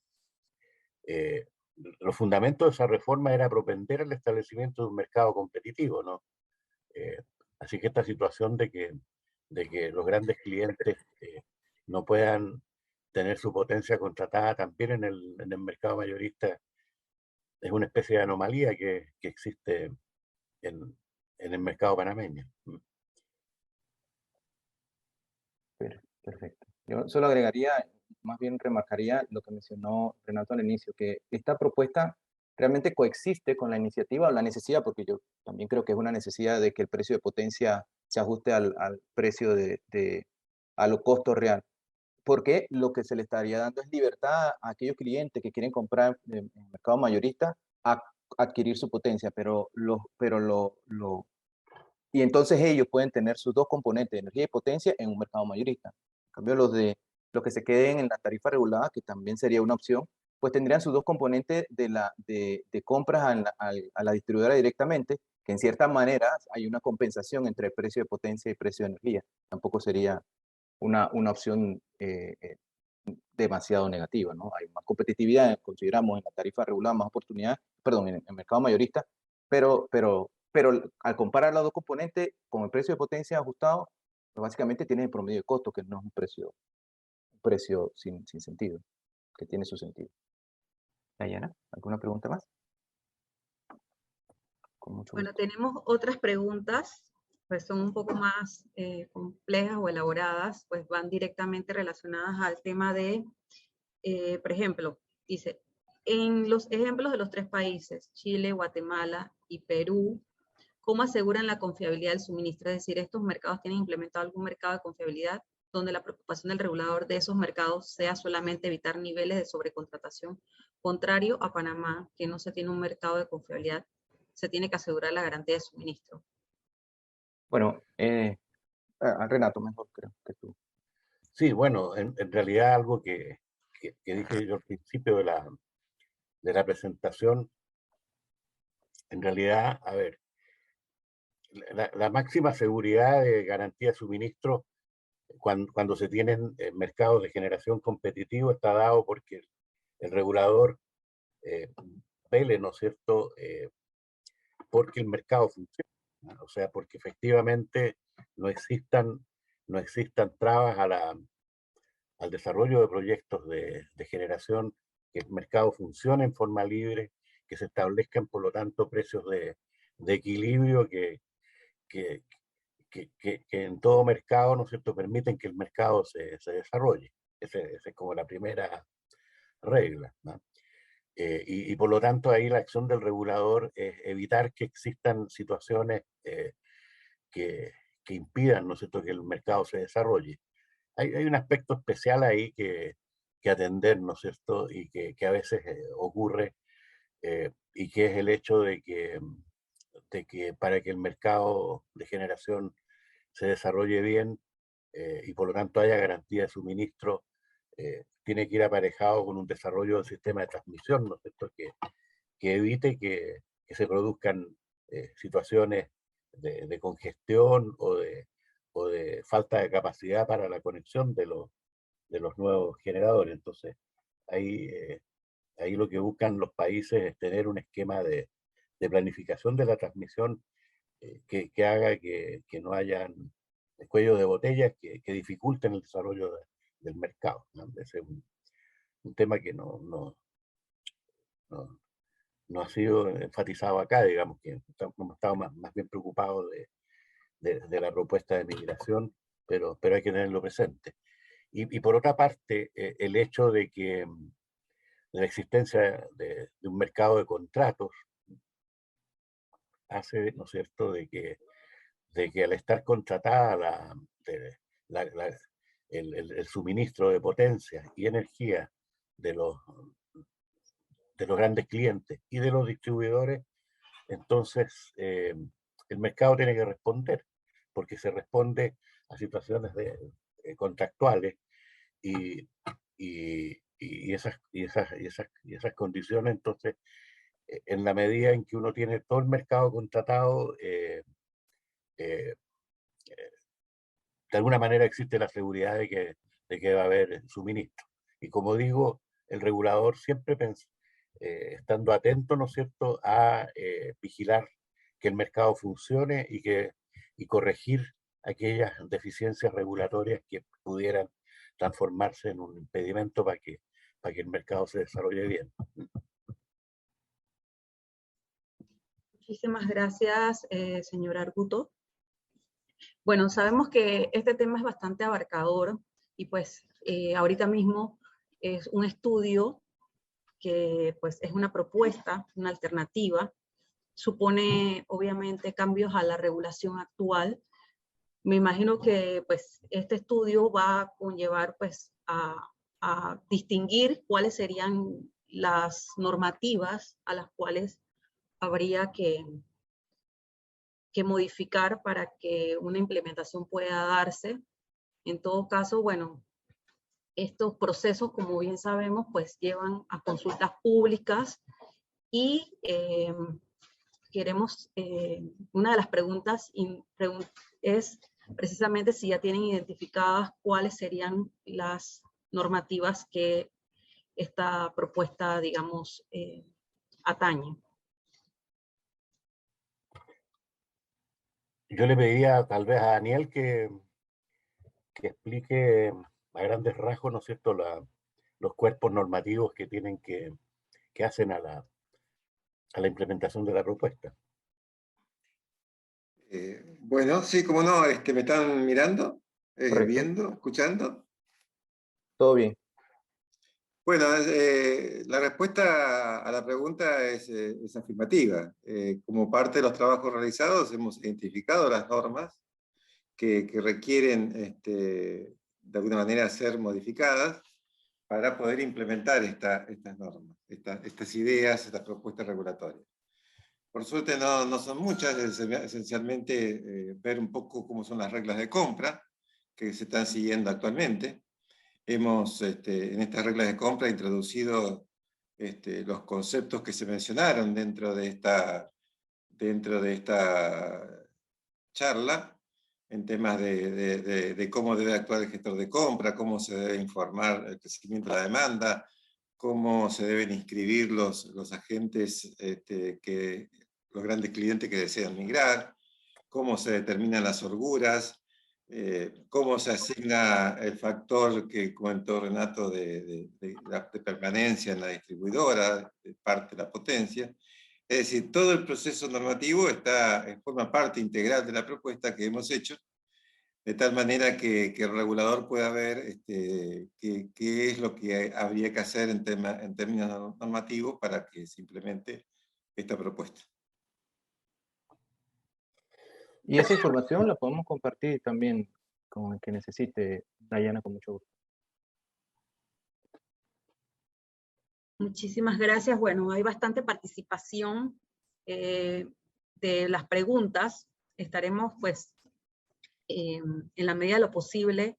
eh, los fundamentos de esa reforma era propender al establecimiento de un mercado competitivo, ¿no? Eh, Así que esta situación de que los grandes clientes no puedan tener su potencia contratada también en el mercado mayorista es una especie de anomalía que existe en el mercado panameño. perfecto. Yo solo agregaría, más bien remarcaría lo que mencionó Renato al inicio, que esta propuesta realmente coexiste con la iniciativa o la necesidad, porque yo también creo que es una necesidad de que el precio de potencia se ajuste al precio a los costos real. Porque lo que se le estaría dando es libertad a aquellos clientes que quieren comprar en el mercado mayorista a adquirir su potencia, y entonces ellos pueden tener sus dos componentes, energía y potencia, en un mercado mayorista. En cambio, los que se queden en la tarifa regulada, que también sería una opción, pues tendrían sus dos componentes de compras a la distribuidora directamente, que en cierta manera hay una compensación entre el precio de potencia y precio de energía. Tampoco sería una opción demasiado negativa, ¿no? Hay más competitividad, consideramos en la tarifa regulada, más oportunidad, perdón, en el mercado mayorista, pero al comparar los dos componentes con el precio de potencia ajustado, pues básicamente tienes el promedio de costo, que no es un precio sin sentido, que tiene su sentido. Dayana, ¿alguna pregunta más? Con mucho Bueno, gusto. tenemos otras preguntas, pues son un poco más complejas o elaboradas, pues van directamente relacionadas al tema de, por ejemplo, dice, en los ejemplos de los tres países, Chile, Guatemala y Perú, ¿cómo aseguran la confiabilidad del suministro? Es decir, ¿estos mercados tienen implementado algún mercado de confiabilidad donde la preocupación del regulador de esos mercados sea solamente evitar niveles de sobrecontratación? Contrario a Panamá, que no se tiene un mercado de confiabilidad, se tiene que asegurar la garantía de suministro. Bueno, Renato, mejor creo que tú. Sí, bueno, en realidad algo que dije yo al principio de la presentación, en realidad, a ver, la máxima seguridad de garantía de suministro cuando se tienen mercados de generación competitivo está dado porque el regulador eh, vele, ¿no es cierto?, porque el mercado funciona, ¿no? O sea, porque efectivamente no existan, no existan trabas al desarrollo de proyectos de generación, que el mercado funcione en forma libre, que se establezcan, por lo tanto, precios de equilibrio que, que en todo mercado, ¿no es cierto?, permiten que el mercado se desarrolle. Esa es como la primera regla, ¿no? Y por lo tanto ahí la acción del regulador es evitar que existan situaciones que, que impidan, ¿no es cierto?, que el mercado se desarrolle. Hay un aspecto especial ahí que atender, ¿no es cierto?, y que a veces ocurre, y que es el hecho que para que el mercado de generación se desarrolle bien y por lo tanto haya garantía de suministro, tiene que ir aparejado con un desarrollo del sistema de transmisión, ¿no es cierto? Que evite que se produzcan situaciones de congestión o de falta de capacidad para la conexión de los nuevos generadores. Entonces, ahí lo que buscan los países es tener un esquema de planificación de la transmisión que haga que no hayan cuellos de botella que dificulten el desarrollo del mercado, ¿no? Ese es un tema que no ha sido enfatizado acá, digamos que hemos estado más bien preocupados de la propuesta de migración, pero hay que tenerlo presente. Y por otra parte, el hecho de que la existencia de un mercado de contratos hace, ¿no es cierto?, de que al estar contratada el suministro de potencia y energía de los grandes clientes y de los distribuidores, entonces el mercado tiene que responder, porque se responde a situaciones contractuales y esas condiciones, entonces, en la medida en que uno tiene todo el mercado contratado, de alguna manera existe la seguridad de que va a haber suministro. Y como digo, el regulador siempre estando atento, ¿no es cierto?, a vigilar que el mercado funcione y corregir aquellas deficiencias regulatorias que pudieran transformarse en un impedimento para que el mercado se desarrolle bien. Muchísimas gracias, señor Arguto. Bueno, sabemos que este tema es bastante abarcador y pues ahorita mismo es un estudio que pues es una propuesta, una alternativa, supone obviamente cambios a la regulación actual. Me imagino que pues este estudio va a conllevar pues a distinguir cuáles serían las normativas a las cuales habría que modificar para que una implementación pueda darse. En todo caso, bueno, estos procesos, como bien sabemos, pues llevan a consultas públicas y una de las preguntas es precisamente si ya tienen identificadas cuáles serían las normativas que esta propuesta, digamos, atañe. Yo le pedía tal vez a Daniel que explique a grandes rasgos, ¿no es cierto?, los cuerpos normativos que tienen que hacen a la implementación de la propuesta. Bueno, sí, como no, ¿me están mirando, viendo, escuchando? Todo bien. Bueno, la respuesta a la pregunta es afirmativa. Como parte de los trabajos realizados hemos identificado las normas que requieren de alguna manera ser modificadas para poder implementar estas normas, estas ideas, estas propuestas regulatorias. Por suerte no son muchas, esencialmente ver un poco cómo son las reglas de compra que se están siguiendo actualmente. Hemos en estas reglas de compra introducido los conceptos que se mencionaron dentro de esta charla, en temas de cómo debe actuar el gestor de compra, cómo se debe informar el crecimiento de la demanda, cómo se deben inscribir los agentes, los grandes clientes que desean migrar, cómo se determinan las holguras, cómo se asigna el factor que comentó Renato de permanencia en la distribuidora, de parte de la potencia. Es decir, todo el proceso normativo forma parte integral de la propuesta que hemos hecho, de tal manera que el regulador pueda ver qué es lo que habría que hacer en términos normativos para que se implemente esta propuesta. Y esa información la podemos compartir también con el que necesite, Dayana, con mucho gusto. Muchísimas gracias. Bueno, hay bastante participación. de las preguntas estaremos pues en la medida de lo posible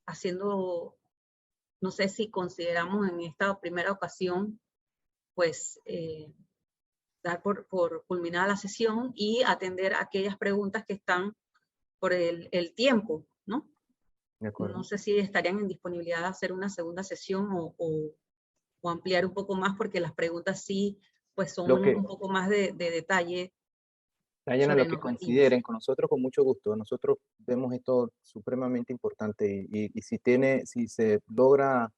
haciendo, no sé si consideramos en esta primera ocasión pues dar por culminada la sesión y atender aquellas preguntas que están por el tiempo, ¿no? De acuerdo. No sé si estarían en disponibilidad de hacer una segunda sesión o ampliar un poco más, porque las preguntas sí pues son un poco más de detalle. Dayana, lo que consideren con nosotros, con mucho gusto. Nosotros vemos esto supremamente importante y si se logra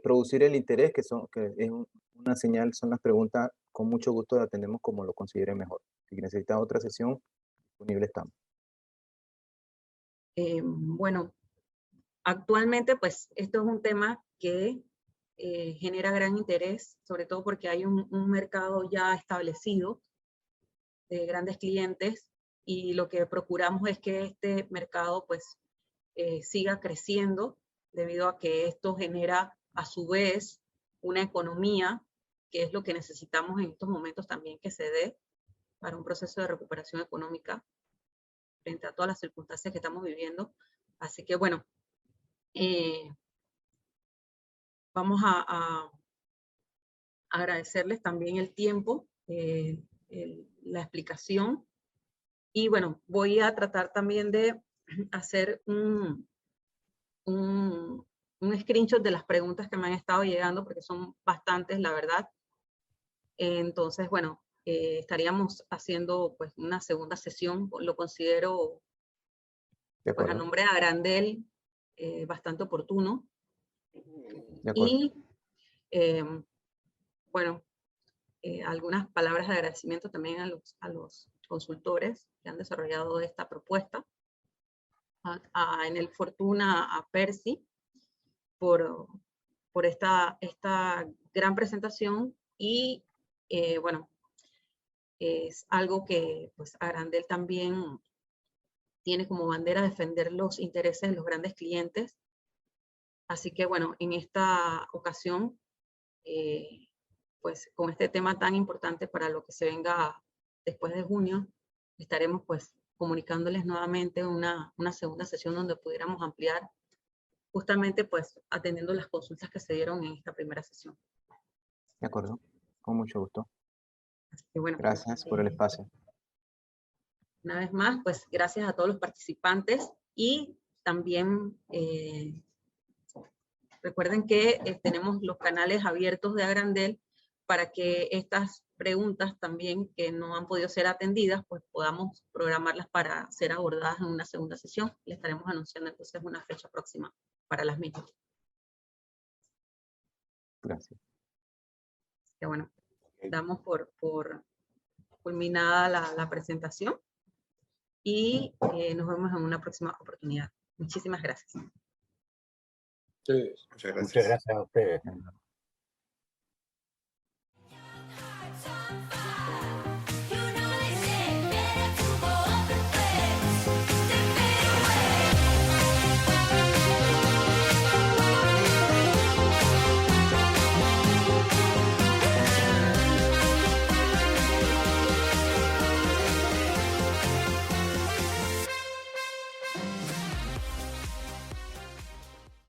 producir el interés, que es una señal, son las preguntas, con mucho gusto las atendemos como lo consideren mejor. Si necesitan otra sesión, disponible estamos. Bueno, actualmente pues esto es un tema que genera gran interés, sobre todo porque hay un mercado ya establecido de grandes clientes, y lo que procuramos es que este mercado pues siga creciendo, debido a que esto genera a su vez una economía, que es lo que necesitamos en estos momentos también que se dé para un proceso de recuperación económica frente a todas las circunstancias que estamos viviendo. Así que bueno, vamos a agradecerles también el tiempo, la explicación, y bueno, voy a tratar también de hacer un screenshot de las preguntas que me han estado llegando, porque son bastantes, la verdad. Entonces, bueno, estaríamos haciendo pues una segunda sesión, lo considero pues a nombre de Agrandel bastante oportuno. Y bueno, algunas palabras de agradecimiento también a los consultores que han desarrollado esta propuesta, a Enel Fortuna, a Percy, por esta gran presentación, y bueno, es algo que pues Agrandel también tiene como bandera defender los intereses de los grandes clientes. Así que bueno, en esta ocasión, pues con este tema tan importante para lo que se venga después de junio, estaremos pues comunicándoles nuevamente una segunda sesión donde pudiéramos ampliar, justamente pues atendiendo las consultas que se dieron en esta primera sesión. De acuerdo, con mucho gusto. Así que bueno, gracias por el espacio. Una vez más, pues gracias a todos los participantes, y también recuerden que tenemos los canales abiertos de Agrandel para que estas preguntas también que no han podido ser atendidas, pues podamos programarlas para ser abordadas en una segunda sesión. Le estaremos anunciando entonces una fecha próxima para las mismas. Gracias. Que bueno, damos por culminada la presentación, y nos vemos en una próxima oportunidad. Muchísimas gracias. Muchas gracias. Muchas gracias a ustedes.